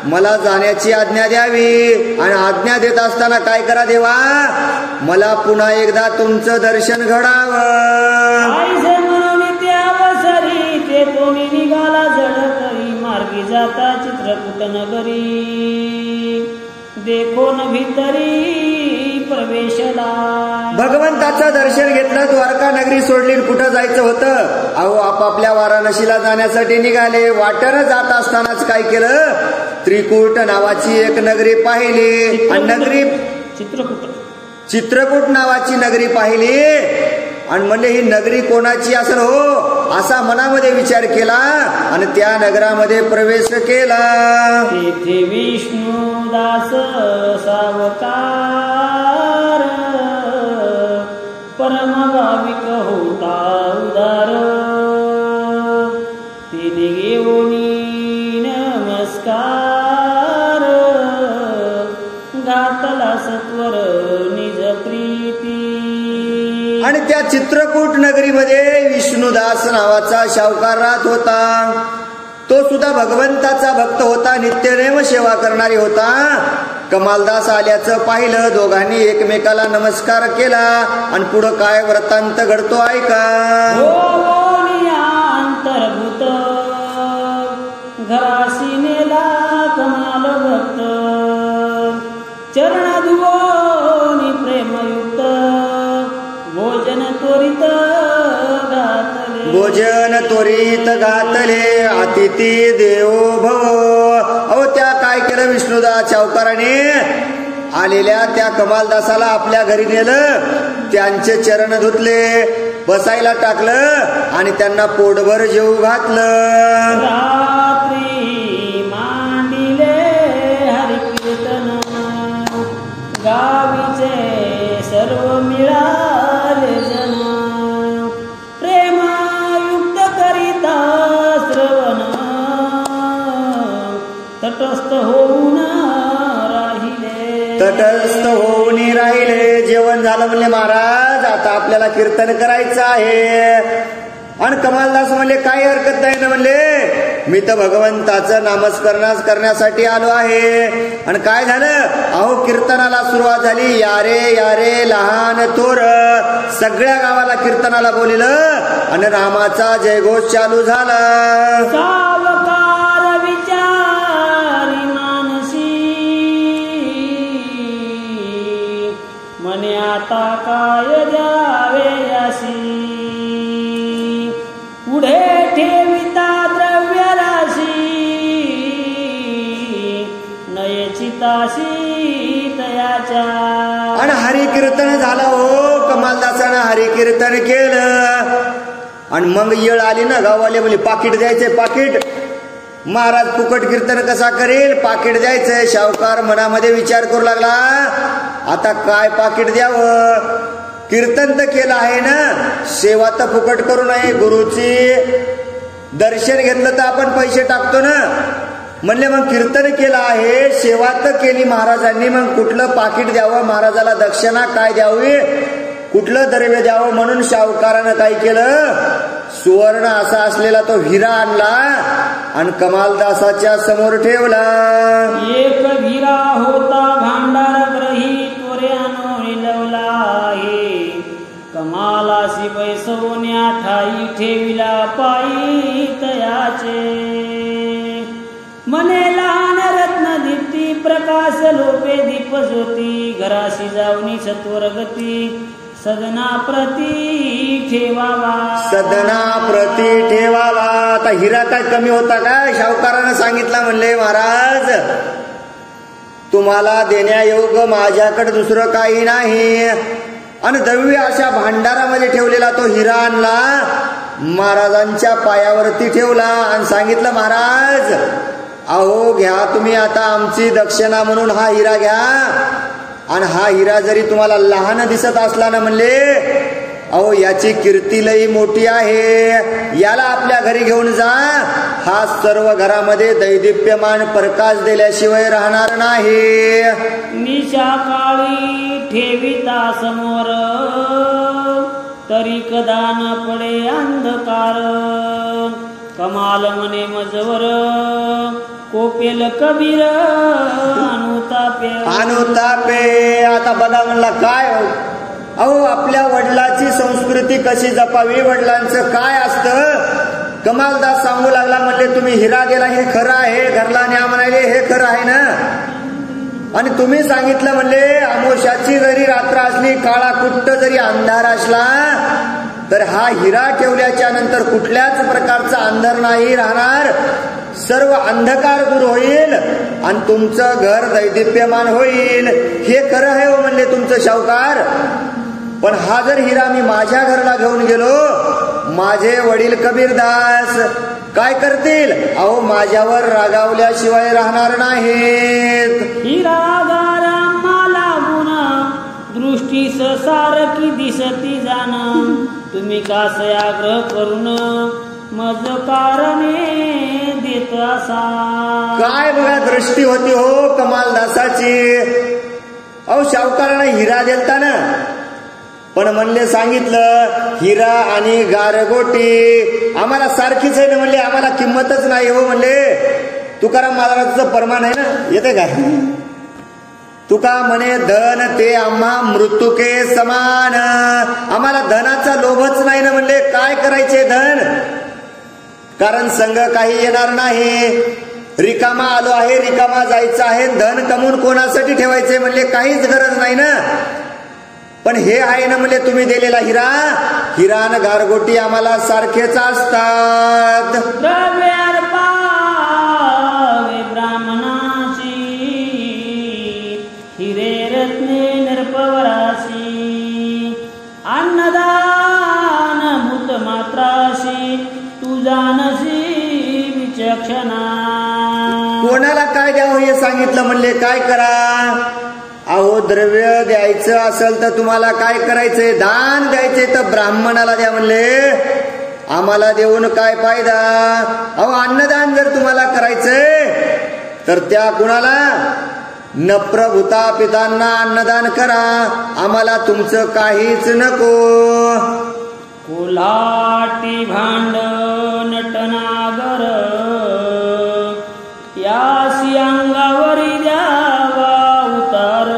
मला जाण्याची आज्ञा द्यावी. आणि आज्ञा देत असताना काय करा देवा, मला पुन्हा एकदा तुमचं दर्शन घडावं. आईसे म्हणून त्यावसरी ते तोनी निघाला जड तरी. मार्गी जाता चित्रकूट नगरी, देखो न भीतरी प्रवेशला. भगवंताचं दर्शन घेतलं, द्वारका नगरी सोडली. कुठं जायचं होतं, अहो आपापल्या वाराणसीला जाण्यासाठी निघाले. वाटेनं जात असतानाच काय केलं, त्रिकूट नावाची एक नगरी पाहिली. आणि नगरी चित्रकूट नावाची नगरी पाहिली. आणि म्हणले ही नगरी कोणाची असेल हो, असा मनामध्ये विचार केला आणि त्या नगरामध्ये प्रवेश केला. तेथे विष्णुदास सावकार परम भाविक होता उदार. तिने घेऊनी नमस्कार घातला सत्वर निज प्रीती. आणि त्या चित्रकूट नगरीमध्ये विष्णुदास नावाचा शावकार राहत होता. तो सुद्धा भगवंताचा भक्त होता, नित्यनेम सेवा करणारी होता. कमालदास आल्याचं पाहिलं, दोघांनी एकमेकाला नमस्कार केला आणि पुढं काय वृत्तांत घडतो ऐका. अंतर्भूत घराशी नेला कमाल भक्त चरणाधुवोनी प्रेमयुक्त भोजन त्वरित घातले. भोजन त्वरित घातले अतिथी देवो भव. अहो त्या काय केलं विष्णुदास सावकाराने आलेल्या त्या कमालदासाला आपल्या घरी नेलं, त्यांचे चरण धुतले, बसायला टाकलं आणि त्यांना पोटभर जेवू घातलं. रात्री मांडिले हरिकीर्तन गावीचे सर्व मिळाले जन प्रेमायुक्त करिता श्रवण तटस्थ होऊन राहिले. तटस्थ होऊन राहिले. जेवण झालं म्हणले महाराज आता आपल्याला कीर्तन करायचं आहे. आणि कमालदास म्हणले काही हरकत नाही ना म्हणले, मी तर भगवंताचं नामस्मरण करण्यासाठी आलो आहे. आणि काय झालं, अहो कीर्तनाला सुरुवात झाली. यारे यारे लहान थोर सगळ्या गावाला कीर्तनाला बोलिलं आणि रामाचा जयघोष चालू झाला. सावकार विचारी मानसी म्हणे आता काय द्यावे यासी. पुढे ठेविता द्रव्य राशी नयचिताशी तयाच्या. आणि हरिकीर्तन झालं हो. कमालदासानं हरिकीर्तन केलं आणि मग येळ आली ना, गाववाले म्हणजे पाकिट द्यायचे. पाकिट महाराज फुकट कीर्तन कसा करेल, पाकिट द्यायचंय. शावकार मनामध्ये विचार करू लागला, आता काय पाकिट द्यावं. कीर्तन तर केलं आहे ना, सेवा तर फुकट करू नये. गुरुची दर्शन घेतलं तर आपण पैसे टाकतो ना. म्हणले मग कीर्तन केलं आहे, सेवा तर केली महाराजांनी, मग कुठलं पाकिट द्यावं, महाराजाला दक्षिणा काय द्यावी, कुठलं द्रव्य द्यावं. म्हणून शावकारानं काय केलं, सुवर्ण असा असलेला तो हिरा आणला आणि कमालदासाच्या समोर ठेवला. एक हिरा होता भांडार ग्रही त्वऱ्यानो निलवला आहे. कमालासी पैसवण्या ठाई ठेविला पायी तयाचे. मने लहान रत्न दीप्ती प्रकाश लोपे दीप ज्योती. घराशी जाऊनी सत्वर गती सदना प्रती ठेवावा. सदना प्रती ठेवावा. आता हिरा काय कमी होता काय, शावकारानं सांगितलं. म्हणले महाराज तुम्हाला देण्यायोग्य माझ्याकडे दुसरं काही नाही. आणि दव्य अशा भांडारामध्ये ठेवलेला तो हिरा आणला, महाराजांच्या पायावरती ठेवला आणि सांगितलं, महाराज अहो घ्या तुम्ही आता आमची दक्षिणा म्हणून हा हिरा घ्या. आणि हा हिरा जरी तुम्हाला लहान दिसत असला ना म्हणले, अहो याची कीर्ती लई मोठी आहे, याला आपल्या घरी घेऊन जा. हा सर्व घरामध्ये दैदिप्यमान प्रकाश दिल्याशिवाय राहणार नाही. निशा काळी ठेविता समोर तरी कदा न पडे अंधकार. कमाल मने मजवर कोपेल कबीर अनुतापे. अनुतापे. आता बघा म्हणला काय, अहो आपल्या वडिलाची संस्कृती कशी जपावी, वडिलांचं काय असतं. कमालदास सांगू लागला, म्हणले तुम्ही हिरा गेला हे खरं आहे, घरला न्या म्हणाले हे खरं आहे ना. आणि तुम्ही सांगितलं म्हणले अमोशाची जरी रात्र असली, काळा कुट्ट जरी अंधार असला, तर हा हिरा ठेवल्याच्या नंतर कुठल्याच प्रकारचा अंधार नाही राहणार. सर्व अंधकार दूर होईल आणि तुमचं घर दैदिप्यमान होईल. हे खरं आहे हो म्हणले तुमचं शावकार. पण हा जर हिरा मी माझ्या घरला घेऊन गेलो, माझे वडील कबीरदास काय करतील? अहो माझ्यावर रागावल्याशिवाय राहणार नाहीत. हिरा गारामा लागून दृष्टीस सारखी दिसती जाण, तुम्ही कास आग्रह करून मज कारणे देत असा. काय बघा दृष्टी होती हो कमालदासाची. अहो शाहूकाराने हिरा देलता ना, पण म्हणले सांगितलं हिरा आणि गारगोटी आम्हाला सारखीच आहे ना, म्हणले आम्हाला किंमतच नाही हो. म्हणले तुकाराम महाराजांचं परमान आहे ना, येते का तुका म्हणे धन ते आम्हा मृत्युके समान. आम्हाला धनाचा लोभच नाही ना. म्हणले काय करायचे धन, कारण संघ काही येणार नाही. रिकामा आलो आहे, रिकामा जायचं आहे. धन कमवून कोणासाठी ठेवायचे? म्हणले काहीच गरज नाही ना. पण हे आहे ना म्हणले तुम्ही दिलेला हिरा, हिरा न गारगोटी आम्हाला सारखेच असतात. ब्राह्मणाची हिरे रत्ने नरपवराशी, अन्नदान भूत मात्राशी, तू जानसी विचक्षणा. कोणाला काय द्यावं हे सांगितलं. म्हणले काय करा? अहो द्रव्य द्यायचं असेल तर तुम्हाला काय करायचंय? दान द्यायचे तर ब्राह्मणाला द्या. म्हणले आम्हाला देऊन काय फायदा? अहो अन्नदान जर तुम्हाला करायचंय तर त्या कुणाला? नप्रभूता पितांना अन्नदान करा. आम्हाला तुमचं काहीच नको. कोल्हाटी भांड नटनागर यासी अंगावरी द्यावा उतार,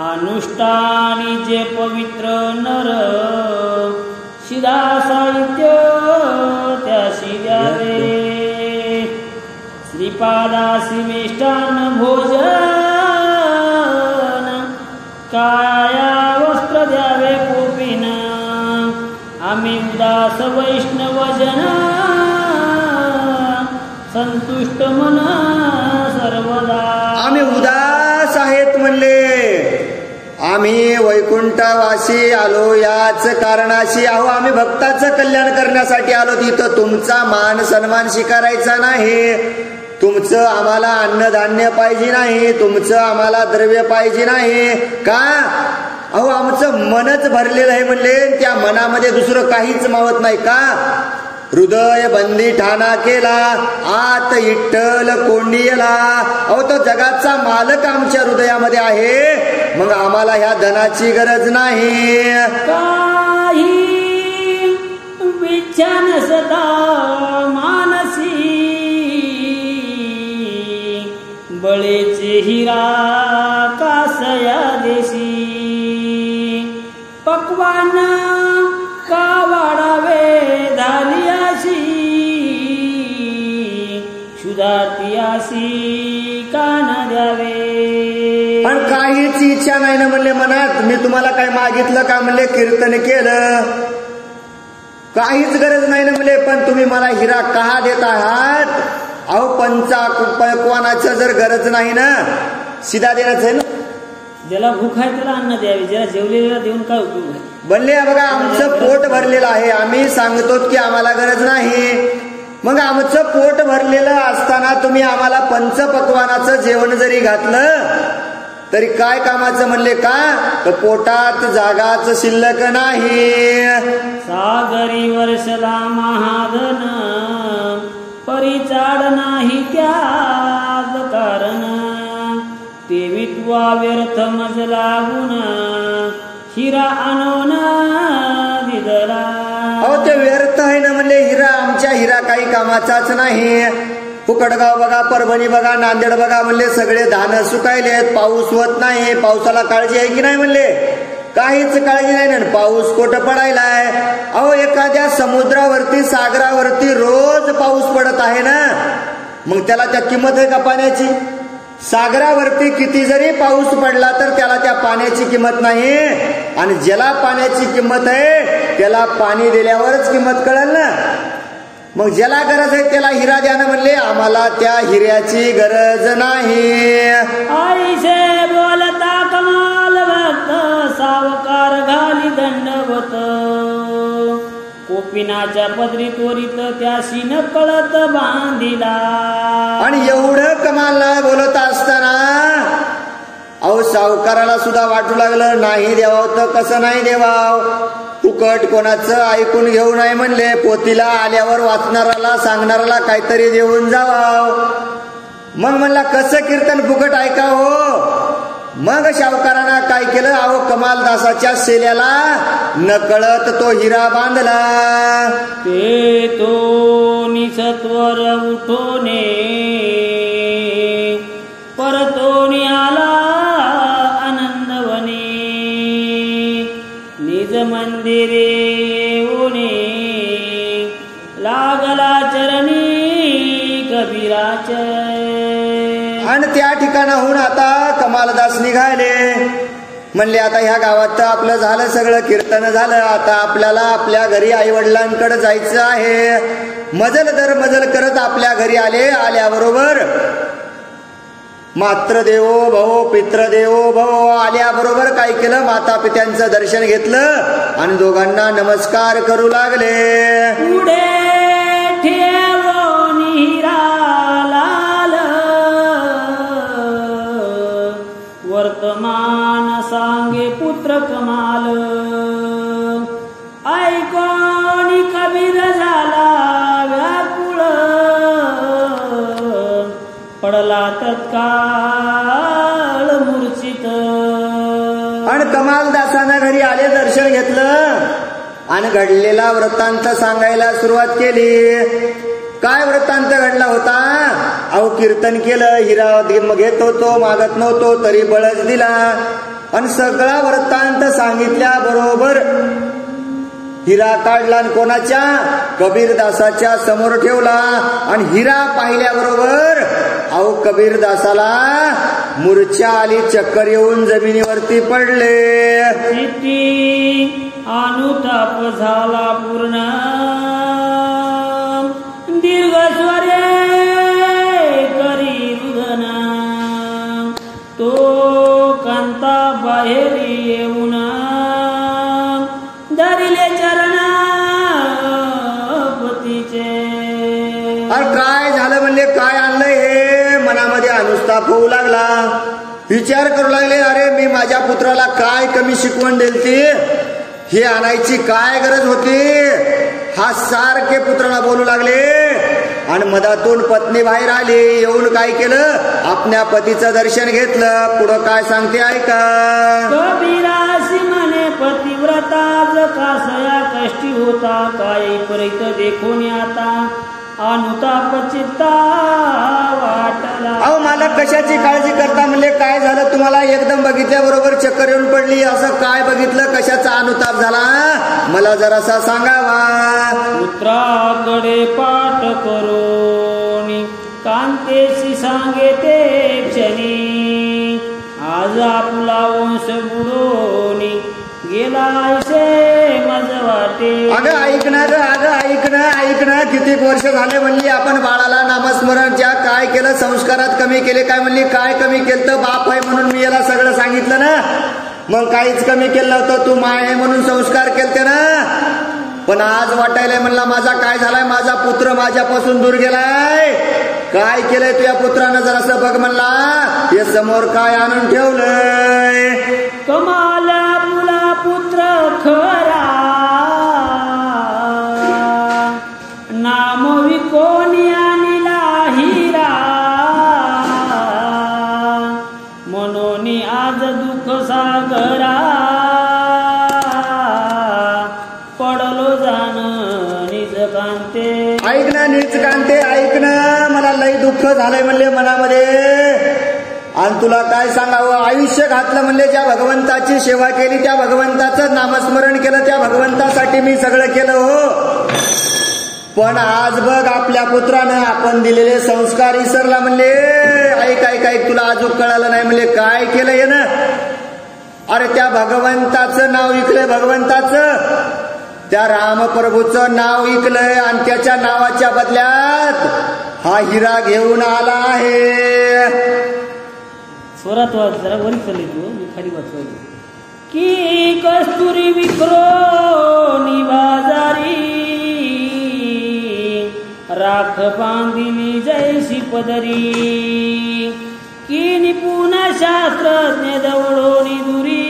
अनुष्ठानी जे पवित्र नर, शिदा साहित्य त्याशी द्यावे. श्रीपादासी मिष्टान भोजन, काया वस्त्र द्यावे कोपीन. आम्ही उदास वैष्णव जन, संतुष्ट मन सर्वदा. आम्ही उदास आहेत म्हणले. आम्ही वैकुंठवासी आलो याच कारणाशी. अहो आम्ही भक्ताचं कल्याण करण्यासाठी आलो. तिथं तुमचा मान सन्मान स्वीकारायचा नाही. तुमचं आम्हाला अन्नधान्य पाहिजे नाही. तुमचं आम्हाला द्रव्य पाहिजे नाही. का? अहो आमचं मनच भरलेलं आहे म्हणले. त्या मनामध्ये दुसरं काहीच मावत नाही. का? हृदय बंदी ठाणा केला, आत इट्टल कोंडियला. अहो तो जगाचा मालक आमच्या हृदयामध्ये आहे. मग आम्हाला ह्या धनाची गरज नाही. काही विच्छान सदा मानसी, बळेचे हिरा कासया देशी. पक्वान का वाढावे धालियाशी, शुधातियासी का न द्यावे. पण काहीच इच्छा नाही ना म्हणले मनात. मी तुम्हाला काय मागितलं का? म्हणले कीर्तन केलं, काहीच गरज नाही ना म्हणले. पण तुम्ही मला हिरा का देत आहात? अहो पक्वानाचं जर गरज नाही ना, शिदा देण्याचं आहे ना. ज्याला भूक आहे त्याला अन्न द्यावे, ज्याला जेवलेला देऊन काय उपयोग आहे? म्हणले बघा आमचं पोट भरलेलं आहे. आम्ही सांगतो की आम्हाला गरज नाही. मग आमचं पोट भरलेलं असताना तुम्ही आम्हाला पंचपक्वानाचं जेवण जरी घातलं तरी काय कामाचं? म्हणले का? तर पोटात जागाच शिल्लक नाही. सागरी वर्षला महाधन, परिचाड नाही त्याग कारण. ते विद्वा व्यर्थ मज लागून, हिरा आणून दिदला. अहो ते व्यर्थ आहे ना म्हणले. हिरा आमच्या हिरा काही कामाचाच नाही. फुकटगाव बघा, परभणी बघा, नांदेड बघा म्हणले सगळे धान सुकायलेत. पाऊस होत नाही. पावसाला काळजी आहे की नाही म्हणले? काहीच काळजी नाही ना. पाऊस कुठं पडायलाय? अहो एखाद्या समुद्रावरती सागरावरती रोज पाऊस पडत आहे ना, मग त्याला त्या किंमत आहे का पाण्याची? सागरावरती किती जरी पाऊस पडला तर त्याला त्या पाण्याची किंमत नाही. आणि ज्याला पाण्याची किंमत आहे त्याला पाणी दिल्यावरच किंमत कळेल ना. मग ज्याला गरज आहे त्याला हिरा द्या ना म्हणले. आम्हाला त्या हिऱ्याची गरज नाही. आईसे बोलता कमाल भक्त, सावकार घाली दंडवत. कोपिनाच्या पदरी त्वरित त्याशी न कळत बांधिला. आणि एवढं कमालला बोलत असताना अहो सावकाराला सुद्धा वाटू लागलं नाही देवाव तर कसं नाही देवाव, फुकट कोणाचं ऐकून घेऊ नाही म्हणले, पोतीला आल्यावर वाचणाराला सांगणाराला काहीतरी देऊन जावाव. मग म्हणला कसं कीर्तन फुकट ऐका हो. मग सावकारानं काय केलं, अहो कमालदासाच्या शेल्याला नकळत तो हिरा बांधला. ते तो निसत्वर उठोने परतोनी आला आनंदवने, निज मंदिरे ओने लागला चरणी कबीराचे. आणि त्या ठिकाणाहून आता कमालदास निघाले. म्हणले आता ह्या गावात तर आपलं झालं सगळं कीर्तन झालं, आता आपल्याला आपल्या घरी आई वडिलांकडे जायचं आहे. मजल दर मजल करत आपल्या घरी आले. आल्याबरोबर मातृदेवो भवो पितृदेवो भवो आल्याबरोबर काय केलं, माता पित्यांचं दर्शन घेतलं आणि दोघांना नमस्कार करू लागले. पुढे ठेवो हिरा लाल वर्तमान सांगे पुत्र कमाल, ऐकोनी कबीर झाला व्याकुळ, पडला तत्काळ मूर्छित. आणि कमालदासानं घरी आले, दर्शन घेतलं आणि घडलेला वृत्तांत सांगायला सुरुवात केली. काय वृत्तांत घडला होता, अहो कीर्तन केलं, हिरा घेत होतो, मागत नव्हतो तरी बळच दिला. आणि सगळा वृत्तांत सांगितल्या बरोबर हिरा काढला आणि कोणाच्या, कबीरदासाच्या समोर ठेवला. आणि हिरा पाहिल्याबरोबर अहो कबीरदासाला मूर्छा आली, चक्कर येऊन जमिनीवरती पडले. अनुताप झाला पूर्ण, दीर्घ स्वरे करी रुदन, तो कांता बाहेर येऊन धरिले चरण पतीचे. काय झालं म्हणले, काय आणलंय हे, मनामध्ये अनुस्ताप होऊ लागला. विचार करू लागले, अरे मी माझ्या पुत्राला काय कमी शिकवण दिलती, हे आणायची काय गरज होती. हा सारखे पुत्राला बोलू लागले. आणि मधातून पत्नी बाहेर आली, येऊन काय केलं, आपल्या पतीचं दर्शन घेतलं. पुढं काय सांगते ऐका. कबीरासी म्हणे पतिव्रता कासया कष्टी होता, काय परित देखून आता अनुताप चित्ता वाटला. अहो मला कशाची काळजी करता म्हणले, काय झालं तुम्हाला, एकदम बघितल्या बरोबर चक्कर येऊन पडली, असं काय बघितलं, कशाचा अनुताप झाला, मला जरासा सांगावा. पुत्राकडे पाठ करोनी कांतेशी सांगे ते क्षणी, आज आपला वंश बुडोनी गेला ऐसे मज वाटे. अगं ऐकणार, अगं ऐकणं किती वर्ष झाले म्हणली आपण बाळाला नामस्मरणच्या काय केलं, संस्कारात कमी केले. काय म्हणली, काय कमी केलं तर बाप आहे म्हणून मी याला सगळं सांगितलं ना, मग काहीच कमी केलं नव्हतं, तू माय आहे म्हणून संस्कार केलते ना. पण आज वाटायलाय म्हणला माझा काय झालाय, माझा पुत्र माझ्यापासून दूर गेलाय. काय केलंय तुझ्या पुत्रानं जरासं बघ म्हणला, हे समोर काय आणून ठेवलंय. कमाला मुला पुत्र खरा, नाम विकोणी आणला हिरा, म्हणून आज दुःख सागरा पडलो जाण निज कांते. ऐकणं नीच कांते, ऐकणं मला लई दुःख झालंय म्हणले मनामध्ये. आणि तुला काय सांगावं, आयुष्य घातलं म्हणले, ज्या भगवंताची सेवा केली, त्या भगवंताचं नामस्मरण केलं, त्या भगवंतासाठी मी सगळं केलं हो. पण आज बघ आपल्या पुत्रानं आपण दिलेले संस्कार विसरला म्हणले. ऐक तुला अजून कळालं नाही म्हणले, काय केलं हे ना. अरे त्या भगवंताचं नाव ऐकलंय, भगवंताचं त्या रामप्रभूचं नाव ऐकलंय आणि त्याच्या नावाच्या बदल्यात हा हिरा घेऊन आला आहे. स्वरात वाच, जरा वरी चालली तू, मी खाली वाचवायची. की कस्तुरी विक्रो निबाजारी राख बांधिली जैसी पदरी की निपुण शास्त्रज्ञ दवडोनी दुरी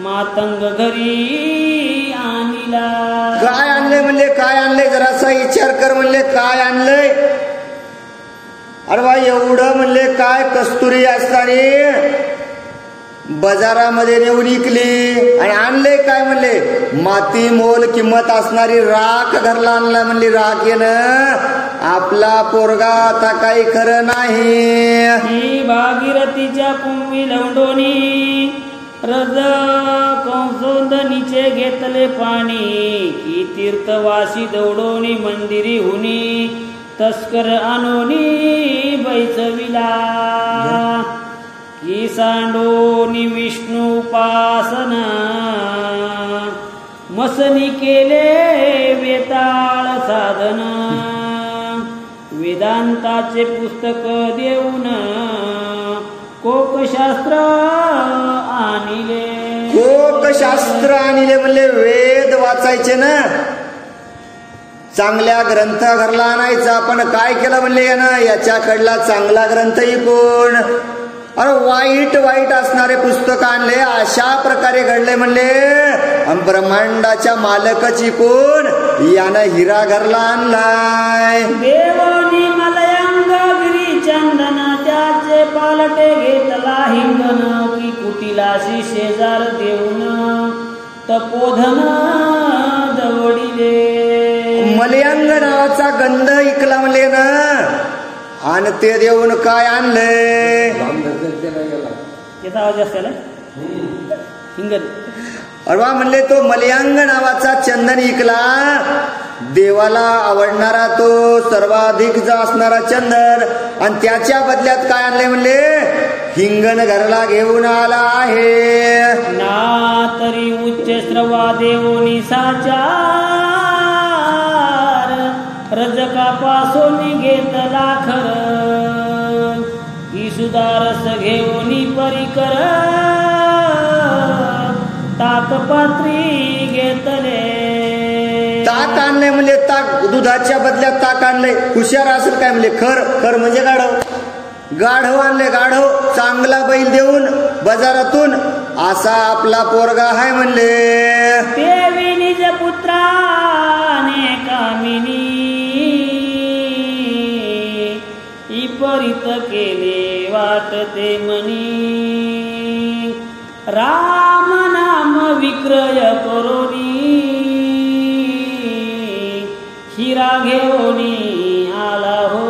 मातंग घरी आणिला. काय आणलंय म्हणले, काय आणलंय, जरासा विचार कर म्हणले, काय आणलंय. अरे बा एवढं म्हणले काय कस्तुरी असताना बाजारामध्ये नेऊन विकली आणि आणले काय म्हणले माती मोल किंमत असणारी राख घरला आणला म्हणली. राख येणं आपला पोरगा आता काही खरं नाही. ही भागीरथीच्या कुंभी लवंडोनी रज कंसोंदनीचे घेतले पाणी की तीर्थवासी दौडोनी मंदिरी हुनी तस्कर आणोनी बैसविला की सांडोनी विष्णू उपासना मसनी केले वेताळ साधन वेदांताचे पुस्तक देऊन कोकशास्त्र आणले. कोकशास्त्र आणले म्हणले वेद वाचायचे ना, चांगल्या ग्रंथ घरला आणायचा. पण काय केलं म्हणले यानं याच्याकडला चांगला ग्रंथ इकून अरे वाईट वाईट असणारे पुस्तक आणले. अशा प्रकारे घडले म्हणले ब्रह्मांडाच्या मालकच इकून यानं हिरा घरला आणलाय. देवनी मलयंग गिरी चंदन त्याचे पालटे घेतला हिंगण की कुटिलाशी शेजार देऊन तपोधन दवडिले. मलयंग नावाचा गंध इकला म्हणले ना आणि ते देऊन काय आणलंय. त्याचा आवाज असला हिंगण. अरे वा म्हणले तो मलयांग नावाचा चंदन इकला, देवाला आवडणारा तो सर्वाधिक जो असणारा चंदन, आणि त्याच्या बदल्यात काय आणले म्हणले हिंगण घरला घेऊन आला आहे. ना तरी उच्च श्रवा देवोनी साचार रजकापासून घेतला खर ही सुधारस घेऊनी परिकर ताकपात्री घेतले. ताक आणले म्हणजे ताक दुधाच्या बदल्यात ताक आणले. हुशार असेल काय म्हणले खर. खर म्हणजे गाढव. गाढव आणले. गाढव चांगला बैल देऊन बाजारातून असा आपला पोरगा आहे म्हणले. देवी निज पुत्राने कामिनी विपरीत केले वाटते मनी राम नाम विक्रय करोनी हिरा घेऊनी आला हो.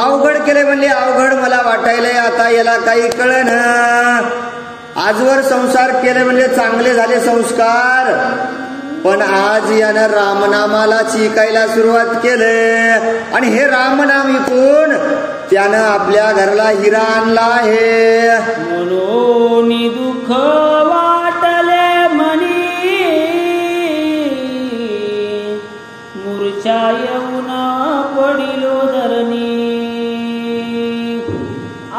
अवघड केले म्हणले. अवघड मला वाटायलंय आता याला काही कळन. आजवर संसार केले म्हणजे चांगले झाले संस्कार, पण आज यानं रामनामाला चिकायला सुरुवात केले आणि हे रामनाम विकून त्यानं आपल्या घरला हिरा आणला आहे. मनोनी दुःख वाटले मनी मूर्छा येऊन पडिलो धरणी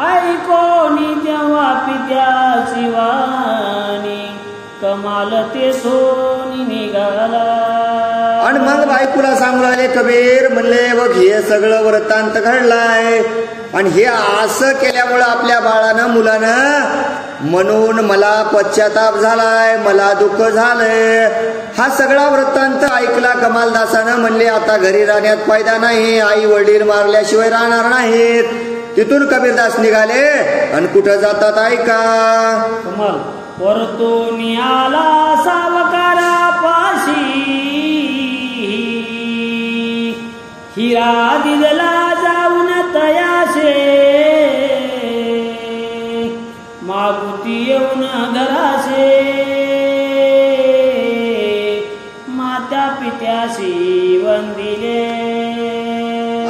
ऐकोनी जेव्हा पित्या शिवानी कमाल ते सोनी निघाला. आणि मग बायकोला सांगू लागले कबीर म्हणले बघ हे सगळं वृत्तांत घडलाय आणि हे असं केल्यामुळं आपल्या बाळानं मुलानं म्हणून मला पश्चाताप झालाय, मला दुःख झालंय. हा सगळा वृत्तांत ऐकला कमालदासानं. म्हणले आता घरी राहण्यात फायदा नाही, आई वडील मारल्याशिवाय राहणार नाहीत. तिथून कबीरदास निघाले आणि कुठं जातात ऐका. कमाल. परतून आला सावकारा पाशी हिरा दिला जाऊन तयाशे मागुती येऊन घराशे मात्या पित्याशी वंदिले.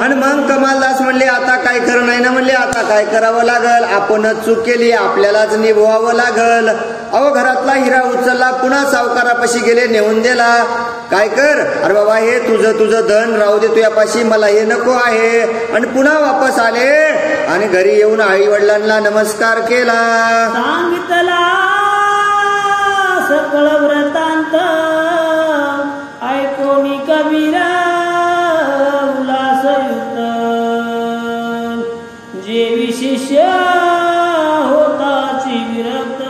आणि मग कमालदास म्हणले आता काय खरं नाही ना. म्हणले आता काय करावं लागल, आपणच चूक केली, आपल्यालाच निभवावं लागल. अहो घरातला हिरा उचलला, पुन्हा सावकारापाशी गेले, नेऊन दिला. काय कर, अरे बाबा हे तुझं तुझं धन राहू दे तुझ्यापाशी, मला हे नको आहे. आणि पुन्हा वापस आले आणि घरी येऊन आई वडिलांना नमस्कार केला. सांगितला सकळ व्रतांत ऐकोनी कबीर जे विशिष्य होताची विरक्त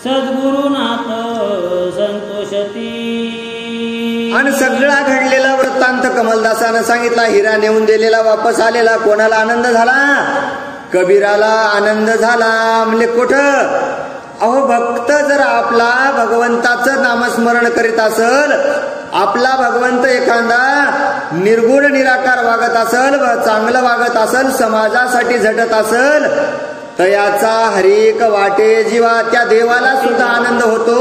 सद्गुरुनाथ संतोषती. आणि सगळा घडलेला वृत्तांत कमलदासानं सांगितला. हिरा नेऊन दिलेला वापस आलेला. कोणाला आनंद झाला? कबीराला आनंद झाला. म्हणजे कुठं? अहो भक्त जर आपला भगवंताचं नामस्मरण करीत असल, आपला भगवंत एखादा निर्गुण निराकार वागत असल, चांगलं वागत असल, समाजासाठी झटत असल, तर याचा हरिक वाटे जीवा त्या देवाला सुद्धा आनंद होतो.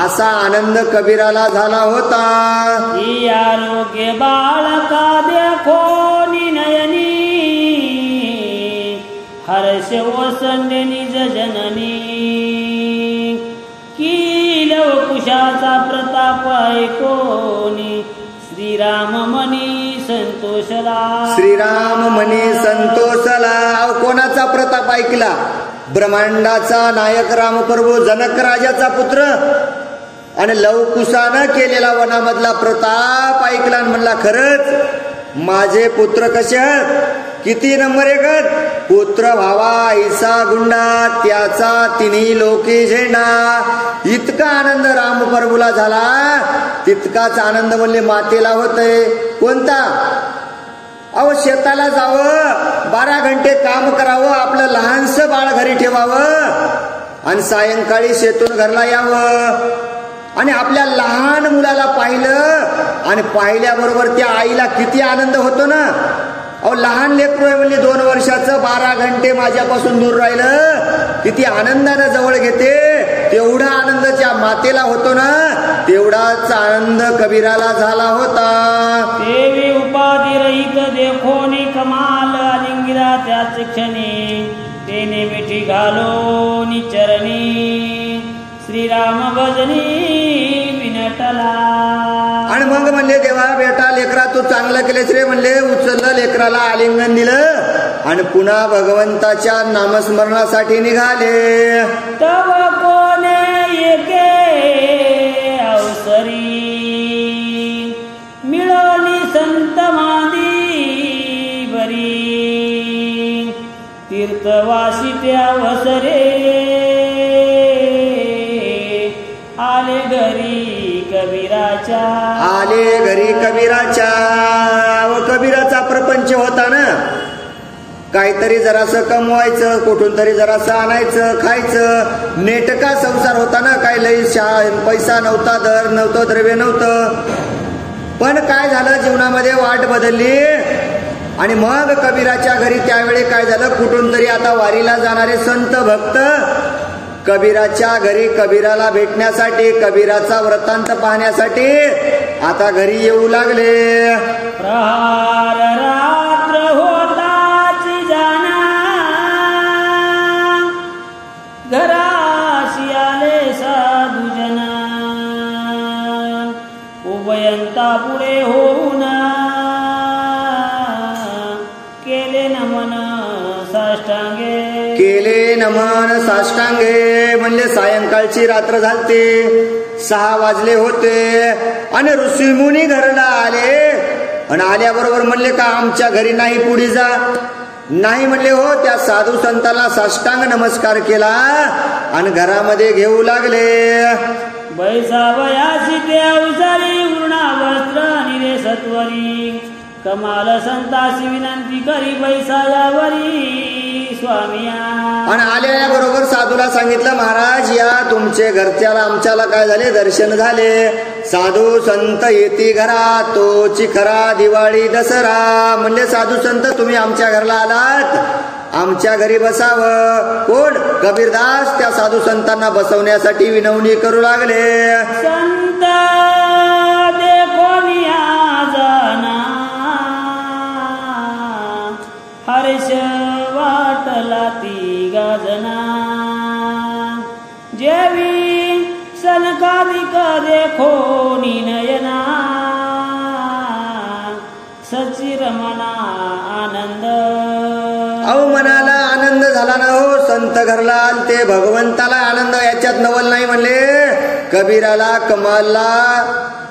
असा आनंद कबीराला झाला होता. आरोग्य बाळका देखो नयनी हर्ष वसंडे निज जननी की लवकुशाचा प्रताप ऐकोनी श्रीराम मनी संतोषला. श्रीराम मनी संतोषला. कोणाचा प्रताप ऐकला? ब्रह्मांडाचा नायक रामप्रभू जनक राजाचा पुत्र आणि लवकुशानं केलेला वनामधला प्रताप ऐकला आणि म्हणला खरंच माझे पुत्र कसे आहेत? किती नंबर एकत? पुत्र भावा ऐसा गुंडा त्याचा तिन्ही लोकी झेंडा. इतका आनंद रामप्रभूला झाला. तितकाच आनंद म्हणले मातेला होतय. कोणता? अहो शेताला जावं, 12 घंटे काम करावं, आपलं लहानसं बाळ घरी ठेवावं आणि सायंकाळी शेतून घरला यावं आणि आपल्या लहान मुलाला पाहिलं आणि पाहिल्याबरोबर त्या आईला किती आनंद होतो ना. अहो लहान लेकरू आहे म्हणजे 2 वर्षाचं, 12 घंटे माझ्यापासून दूर राहिलं, किती आनंदानं जवळ घेते. तेवढा आनंद ज्या मातेला होतो ना, तेवढाच आनंद कबीराला झाला होता. देवी उपाधी रहित देखोनी कमाल आलिंगिरा त्याच क्षणी तेने मिठी घालो निचरणी श्रीराम भजनी विनटला. आणि मग म्हणले देवा बेटा लेकरा तू चांगलं केलेस रे म्हणले. उचललं लेकराला, आलिंगन दिलं आणि पुन्हा भगवंताच्या नामस्मरणासाठी निघाले. तव कोणे एके अवसरी मिळवली संत मादी बरी तीर्थवासी त्या वसरे आले घरी कबीराच्या. आले घरी कबीराच्या. व कबीराचा प्रपंच होता ना. काहीतरी जरासं कमवायचं, कुठून तरी जरासं आणायचं, खायचं. नेटका संसार होता ना. काही लई पैसा नव्हता, दर नव्हतं, द्रव्य नव्हतं. पण काय झालं जीवनामध्ये वाट बदलली आणि मग कबीराच्या घरी त्यावेळी काय झालं, कुठून तरी आता वारीला जाणारे संत भक्त कबीराच्या घरी कबीराला भेटण्यासाठी, कबीराचा वृत्तांत पाहण्यासाठी आता घरी येऊ लागले. प्रहार रात्र होताची जाना घराशी आले साधुजना उभयंता पुढे होऊन केले नमन साष्टांगे. केले नमन साष्टांगे. म्हणजे सायंकाळची रात्र झालते, 6 वाजले होते आणि ऋषीमुनी घरला आले आणि आल्याबरोबर म्हणले का आमच्या घरी नाही पुढे जा. नाही म्हणले हो. त्या साधू संताला साष्टांग नमस्कार केला आणि घरामध्ये घेऊ लागले. बैसावयासी ते अवसरी उर्णा वस्त्र निरे सत्वरी कमाल संतासी विनंती करी बैसायावरी स्वामिया. आणि आलेल्या बरोबर साधूला सांगितलं महाराज या तुमचे घरच्याला आमच्याला काय झाले, दर्शन झाले. साधू संत येती घरा तोची खरा दिवाळी दसरा. म्हणजे साधू संत तुम्ही आमच्या घरला आलात, आमच्या घरी बसावं. कोण? कबीरदास त्या साधू संतांना बसवण्यासाठी विनवणी करू लागले. संत देखोनिया जाना हर्ष वाटला ती गाजना जेवी सनकादिक देखोनी नयना सचिर मना आनंद. अहो मनाला आनंद झाला ना हो. संत घरला आलते, भगवंताला आनंद, याच्यात नवल नाही म्हणले. कबीराला कमालला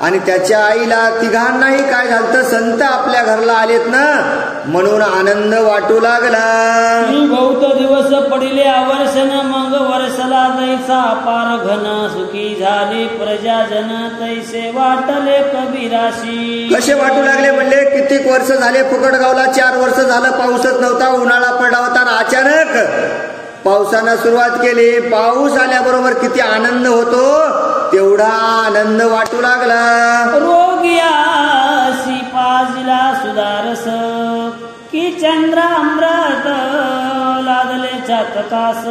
आणि त्याच्या आईला तिघांनाही काय झालं, संत आपल्या घरला आलेत ना म्हणून आनंद वाटू लागला. बहुत दिवस पडिले आवर्षण, मग वर्षला दैसा पार घन, सुखी झाले प्रजाजन तैसे वाटले कबीराशी. कसे वाटू लागले म्हणले, कितीक वर्ष झाले फुकटगावला, 4 वर्ष झालं पाऊसच नव्हता, उन्हाळा पडला होता आणि अचानक पावसानं सुरुवात केली. पाऊस आल्याबरोबर किती आनंद होतो तेवढा आनंद वाटू लागला. रोगियासी पाजिला सुधारस, की चंद्रामृत लादले चातकास,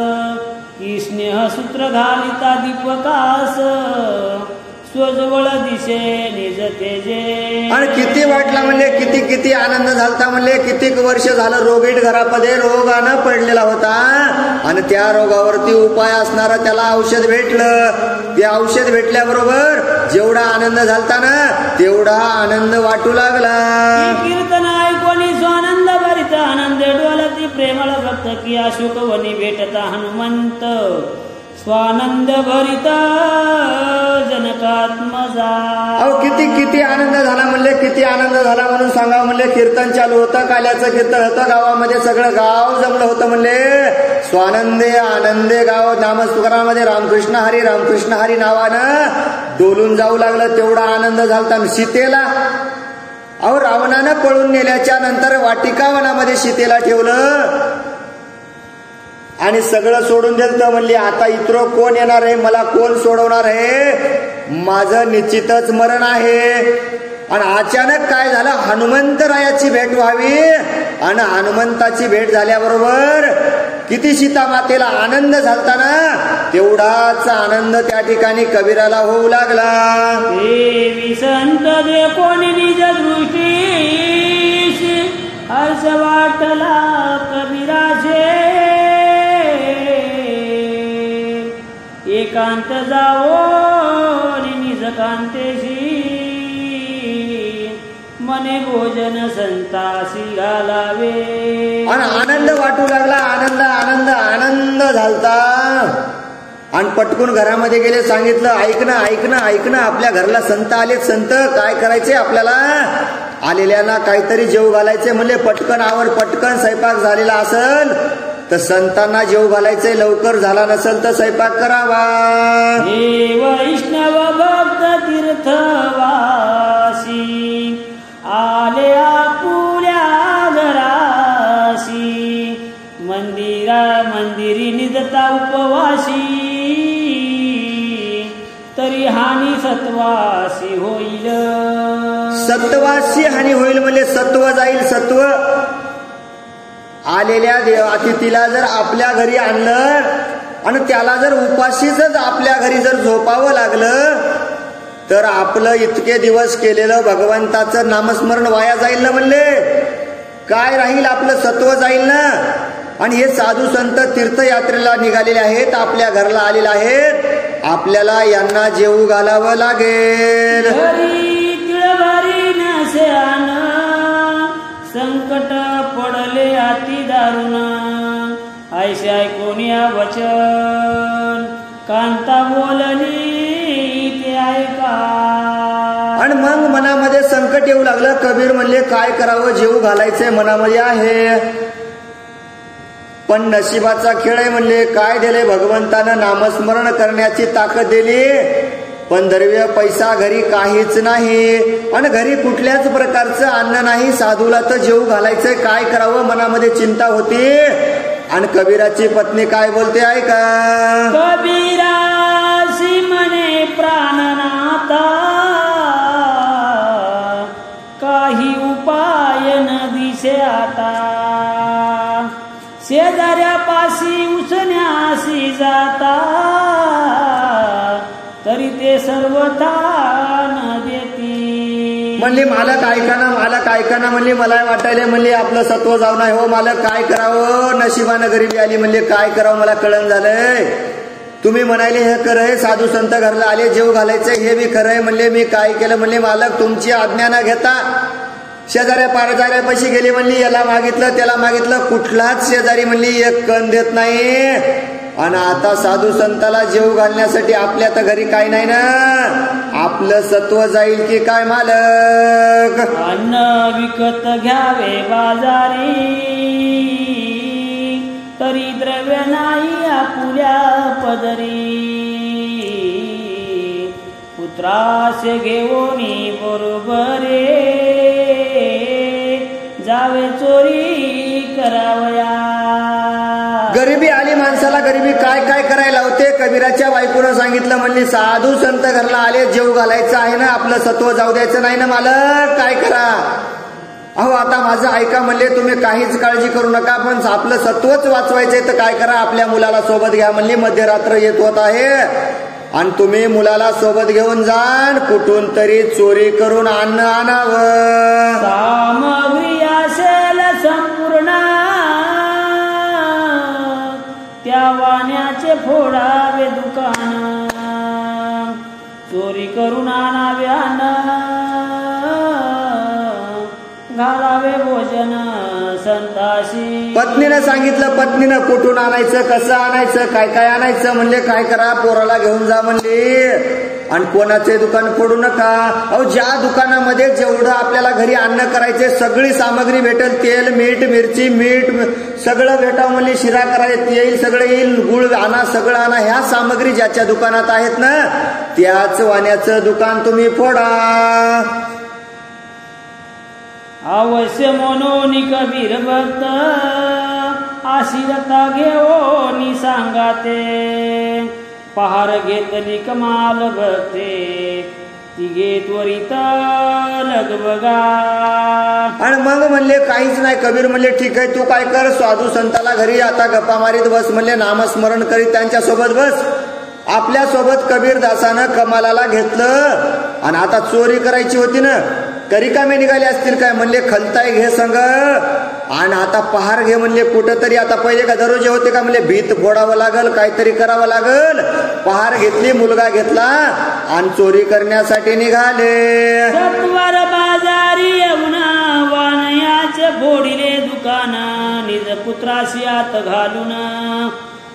की स्नेह सूत्र घालिता दीपकास, स्वजवळ दिशे निज तेजे. आणि किती वाटला म्हणले, किती किती आनंद झालता म्हणले. कितीक वर्ष झालं रोगीट घरामध्ये रोगानं पडलेला होता आणि त्या रोगावरती उपाय असणारा त्याला औषध भेटलं. ते औषध भेटल्याबरोबर जेवढा आनंद झालता ना तेवढा आनंद वाटू लागला. कीर्तन ऐकोनी स्वानंद भरित, आनंदे डोलती प्रेमळ भक्त, की अशोक वनी भेटता हनुमंत, स्वानंद भरित जनकात्मजा. अहो किती किती आनंद झाला म्हणले, किती आनंद झाला म्हणून सांगा म्हणले. कीर्तन चालू होतं, काल्याचं कीर्तन होतं, गावामध्ये सगळं गाव जमलं होतं म्हणले. स्वानंदे आनंदे गाव नामस्मरणामध्ये रामकृष्ण हरी नावानं डोलून जाऊ लागलं. तेवढा आनंद झालता. सीतेला अहो रावणानं पळून नेल्याच्या नंतर वाटिका वनामध्ये सीतेला ठेवलं आणि सगळं सोडून दिलं. म्हणली आता इतरो कोण येणार आहे, मला कोण सोडवणार आहे, माझं निश्चितच मरण आहे. आणि अचानक काय झालं, हनुमंतरायाची भेट व्हावी आणि हनुमंताची भेट झाल्याबरोबर किती सीता मातेला आनंद झालता ना तेवढाच आनंद त्या ठिकाणी कबीराला होऊ लागला. देवी संत दे कोणी निज दृष्टी, हर्ष वाटला कबीराचे, एकांत जावो निज कांतेशी, मने भोजन संतासी घालावे. आणि आनंद वाटू लागला. आनंद आनंद आनंद झालता. आणि पटकून घरामध्ये गेले, सांगितलं ऐकणं आपल्या घरला संत आलेत. संत काय करायचे, आपल्याला आलेल्यांना काहीतरी जेव घालायचे म्हणले. पटकन आवर, पटकन स्वयंपाक झालेला असेल तर संतांना जेव घालायचे, लवकर झाला नसेल तर स्वयंपाक करावा. हे वैष्णव भक्त तीर्थवासी, आले आपुल्या घराशी, मंदिरी निजता उपवासी, तरी हानी सत्वासी होईल. सत्वासी हानी होईल म्हणजे सत्व जाईल. सत्व आलेल्या अतिथीला जर आपल्या घरी आणलं आणि त्याला जर उपाशीच आपल्या घरी जर झोपावं लागलं तर आपलं इतके दिवस केलेलं भगवंताचं नामस्मरण वाया जाईल ना म्हणले. काय राहील, आपलं सत्व जाईल ना. आणि हे साधू संत तीर्थयात्रेला निघालेले आहेत, आपल्या घरला आलेले आहेत, आपल्याला यांना जेवू घालावं लागेल. संकट पडले अति दारुण, ऐसे ऐकूनिया वचन, कांता बोलली ते ऐका. आणि मग मनामध्ये संकट येऊ लागलं. कबीर म्हणले काय करावं, जेवू घालायचंय मनामध्ये आहे, पण नशिबाचा खेळ आहे म्हणले. काय दिले भगवंतानं, नामस्मरण करण्याची ताकद दिली, पण द्रव्य पैसा घरी काहीच नाही आणि घरी कुठल्याच प्रकारचं अन्न नाही. साधूला तर जेवू घालायचंय, काय करावं मनामध्ये चिंता होती. आणि कबीराची पत्नी काय बोलते ऐका. कबीरासी म्हणे प्राणनाथा, काही उपाय न दिसे आता, शेजाऱ्यापाशी उसण्यासी जाता, तरी ते सर्वथा न देती. म्हणली मालक ऐका ना म्हणली, मला वाटायले म्हणली आपलं सत्व जाऊ नाही हो मालक, काय करावं, नशिबानं गरिबी आली म्हणले, काय करावं मला कळण झालंय. तुम्ही म्हणाले हे खरं आहे, साधू संत घरला आले जेव घालायचं हे बी खरं आहे म्हणले. मी काय केलं म्हणले मालक, तुमची आज्ञा न घेता शेजाऱ्या पारजाऱ्यापाशी गेली म्हणली, याला मागितलं त्याला मागितलं, कुठलाच शेजारी म्हणली एक कण देत नाही. आणि आता साधू संताला जेव घालण्यासाठी आपल्या तर घरी काही नाही ना, आपलं सत्व जाईल की काय मालक. अन्न विकत घ्यावे बाजारी, तरी द्रव्य नाही आपुल्या पदरी. पुत्रास घेऊनी बरोबरे, जावे चोरी करावया. गरिबी आली माणसाला, गरिबी काय काय करायला लावते. कबीराच्या बायकोनं सांगितलं, म्हणली साधू संत घरला आले, जेव घालायचं आहे ना, आपलं सत्व जाऊ द्यायचं नाही ना मालक, काय करा. अहो आता माझं ऐका म्हणले, तुम्ही काहीच काळजी करू नका, पण आपलं सत्वच वाचवायचंय तर काय करा, आपल्या मुलाला सोबत घ्या म्हणली. मध्यरात्र येत होत आहे आणि तुम्ही मुलाला सोबत घेऊन जाण, कुठून तरी चोरी करून अन्न आणावं. सामग्री असेल संपूर्ण, त्या वाण्याचे फोडावे दुकान. चोरी करून आणावे अन्न, घालावे भोजन संताशी. पत्नीनं सांगितलं, पत्नीनं कुठून आणायचं, कसं आणायचं, काय काय आणायचं. म्हणले काय करा, पोराला घेऊन जा म्हणले, आणि कोणाचे दुकान फोडू नका. अहो ज्या दुकानामध्ये जेवढं आपल्याला घरी अन्न करायचे सगळी सामग्री भेटेल, तेल मीठ मिरची मीठ सगळं भेटावं म्हणले. शिरा करायला येईल, सगळं येईल, गुळ आणा, सगळं आणा. ह्या सामग्री ज्याच्या दुकानात आहेत ना, त्याच वाण्याचं दुकान तुम्ही फोडा. अवश्य मनोनी कबीर भक्त, आशीर्ता घेऊनी सांगाते. पहार घेतली कमाल भक्ते, तिघे त्वरित लगबगा. आणि मग म्हणले काहीच नाही. कबीर म्हणले ठीक आहे, तू काय कर, साधू संताला घरी आता गप्पा मारीत बस म्हणले, नामस्मरण करीत त्यांच्या सोबत बस. आपल्या सोबत कबीरदासानं कमालाला घेतलं आणि आता चोरी करायची होती ना, करिकामे निघाले असतील काय. म्हणले खलताय घे संग आणि आता पहार घे म्हणले कुठंतरी. आता पहिले का दरोजे होते का, म्हणले भीत फोडावं लागल, काहीतरी करावं लागल. पहार घेतली, मुलगा घेतला आणि चोरी करण्यासाठी निघाले. सत्वर बाजारी येऊना, वानयाचे फोडिले दुकान. निज पुत्राशी आत घालून,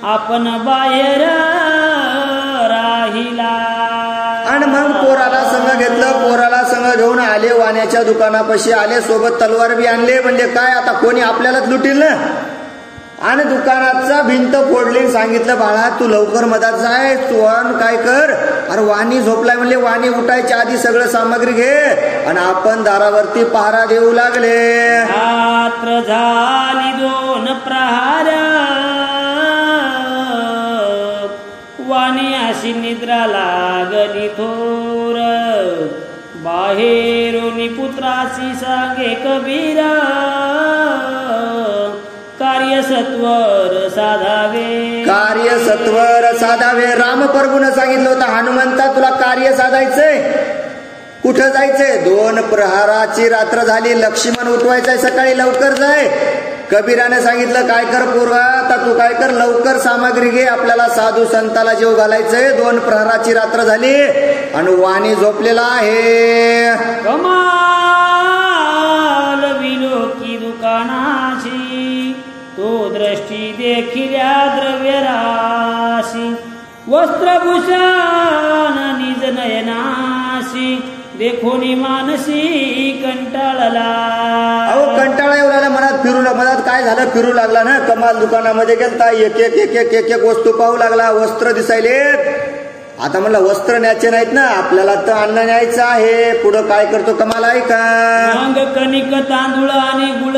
आपण बाहेर राहिला. आणि मग पोराला संघ घेतलं, पोराला संघ घेऊन आले, वाण्याच्या दुकानापाशी आले, सोबत तलवार बी आणले. म्हणजे काय आता कोणी आपल्यालाच लुटील ना. आणि दुकानाचा भिंत फोडली, सांगितलं बाळा तू लवकर मधात जाय, तू काय कर. अरे वाणी झोपलाय म्हणले, वाणी उठायच्या आधी सगळं सामग्री घे आणि आपण दारावरती पहारा देऊ लागले. रात्र झाली 2 प्रहार, वाणी अशी निद्रा लागली थोर. बाहेरून पुत्रासी सांगे कबीर, कार्य सत्वर साधावे. कार्य सत्वर साधावे. रामप्रभूनं सांगितलं होतं, हनुमंता तुला कार्य साधायचंय, कुठं जायचंय. 2 प्रहाराची रात्र झाली, लक्ष्मण उठवायचंय, सकाळी लवकर जाय. कबीराने सांगितलं काय कर पोरगा, आता तू काय कर, लवकर सामग्री घे, आपल्याला साधू संताला जेव घालायचंय. 2 प्रहाराची रात्र झाली आणि वाणी झोपलेला आहे. कमाल विलोकी दुकानाची, तो दृष्टी देखिल्या द्रव्यराशी. वस्त्रभूषण निज नयनाशी, देखोनी मानसी कंटाळला. अहो कंटाळा येऊ लागला, मनात फिरू लागला. मनात काय झालं, फिरू लागला ना. कमाल दुकानामध्ये गेलता, एक एक एक एक एक एक वस्तू पाहू लागला. वस्त्र दिसायले. आता म्हणलं वस्त्र न्यायचे नाहीत ना, आपल्याला तर अन्न न्यायचं आहे. पुढं काय करतो कमाल आहे का. अंग कणिक तांदूळ आणि गुळ,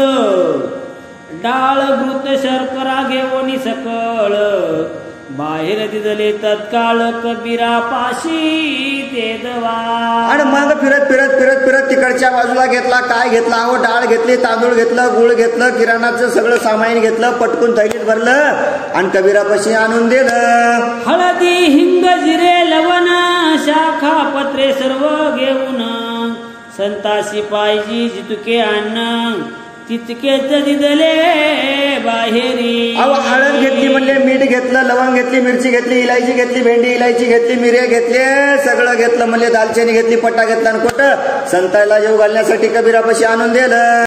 डाळ घृत शर्करा घेऊन सकळ. बाहेर दिदले तत्काळ कबीरापाशी ते दवा. आणि मग फिरत फिरत फिरत फिरत तिकडच्या बाजूला घेतला. काय घेतला, अहो डाळ घेतली, तांदूळ घेतलं, गुळ घेतलं, किराणाचं सगळं सामान घेतलं, पटकून थैलीत भरलं आणि कबीरापाशी आणून दिलं. हळदी हिंग जिरे लवण शाखा पत्रे सर्व घेऊन, संताशी पाहिजे जितके अन्न तितकेच दिदले बाहेरी. अहो हळद घेतली म्हणले, मीठ घेतलं, लवंग घेतली, मिरची घेतली, इलायची घेतली, भेंडी इलायची घेतली, मिरे घेतले, सगळं घेतलं म्हणले. दालचिनी घेतली, पट्टा घेतला आणि कुठं संताला जेव घालण्यासाठी कबीरापाशी आणून दिलं.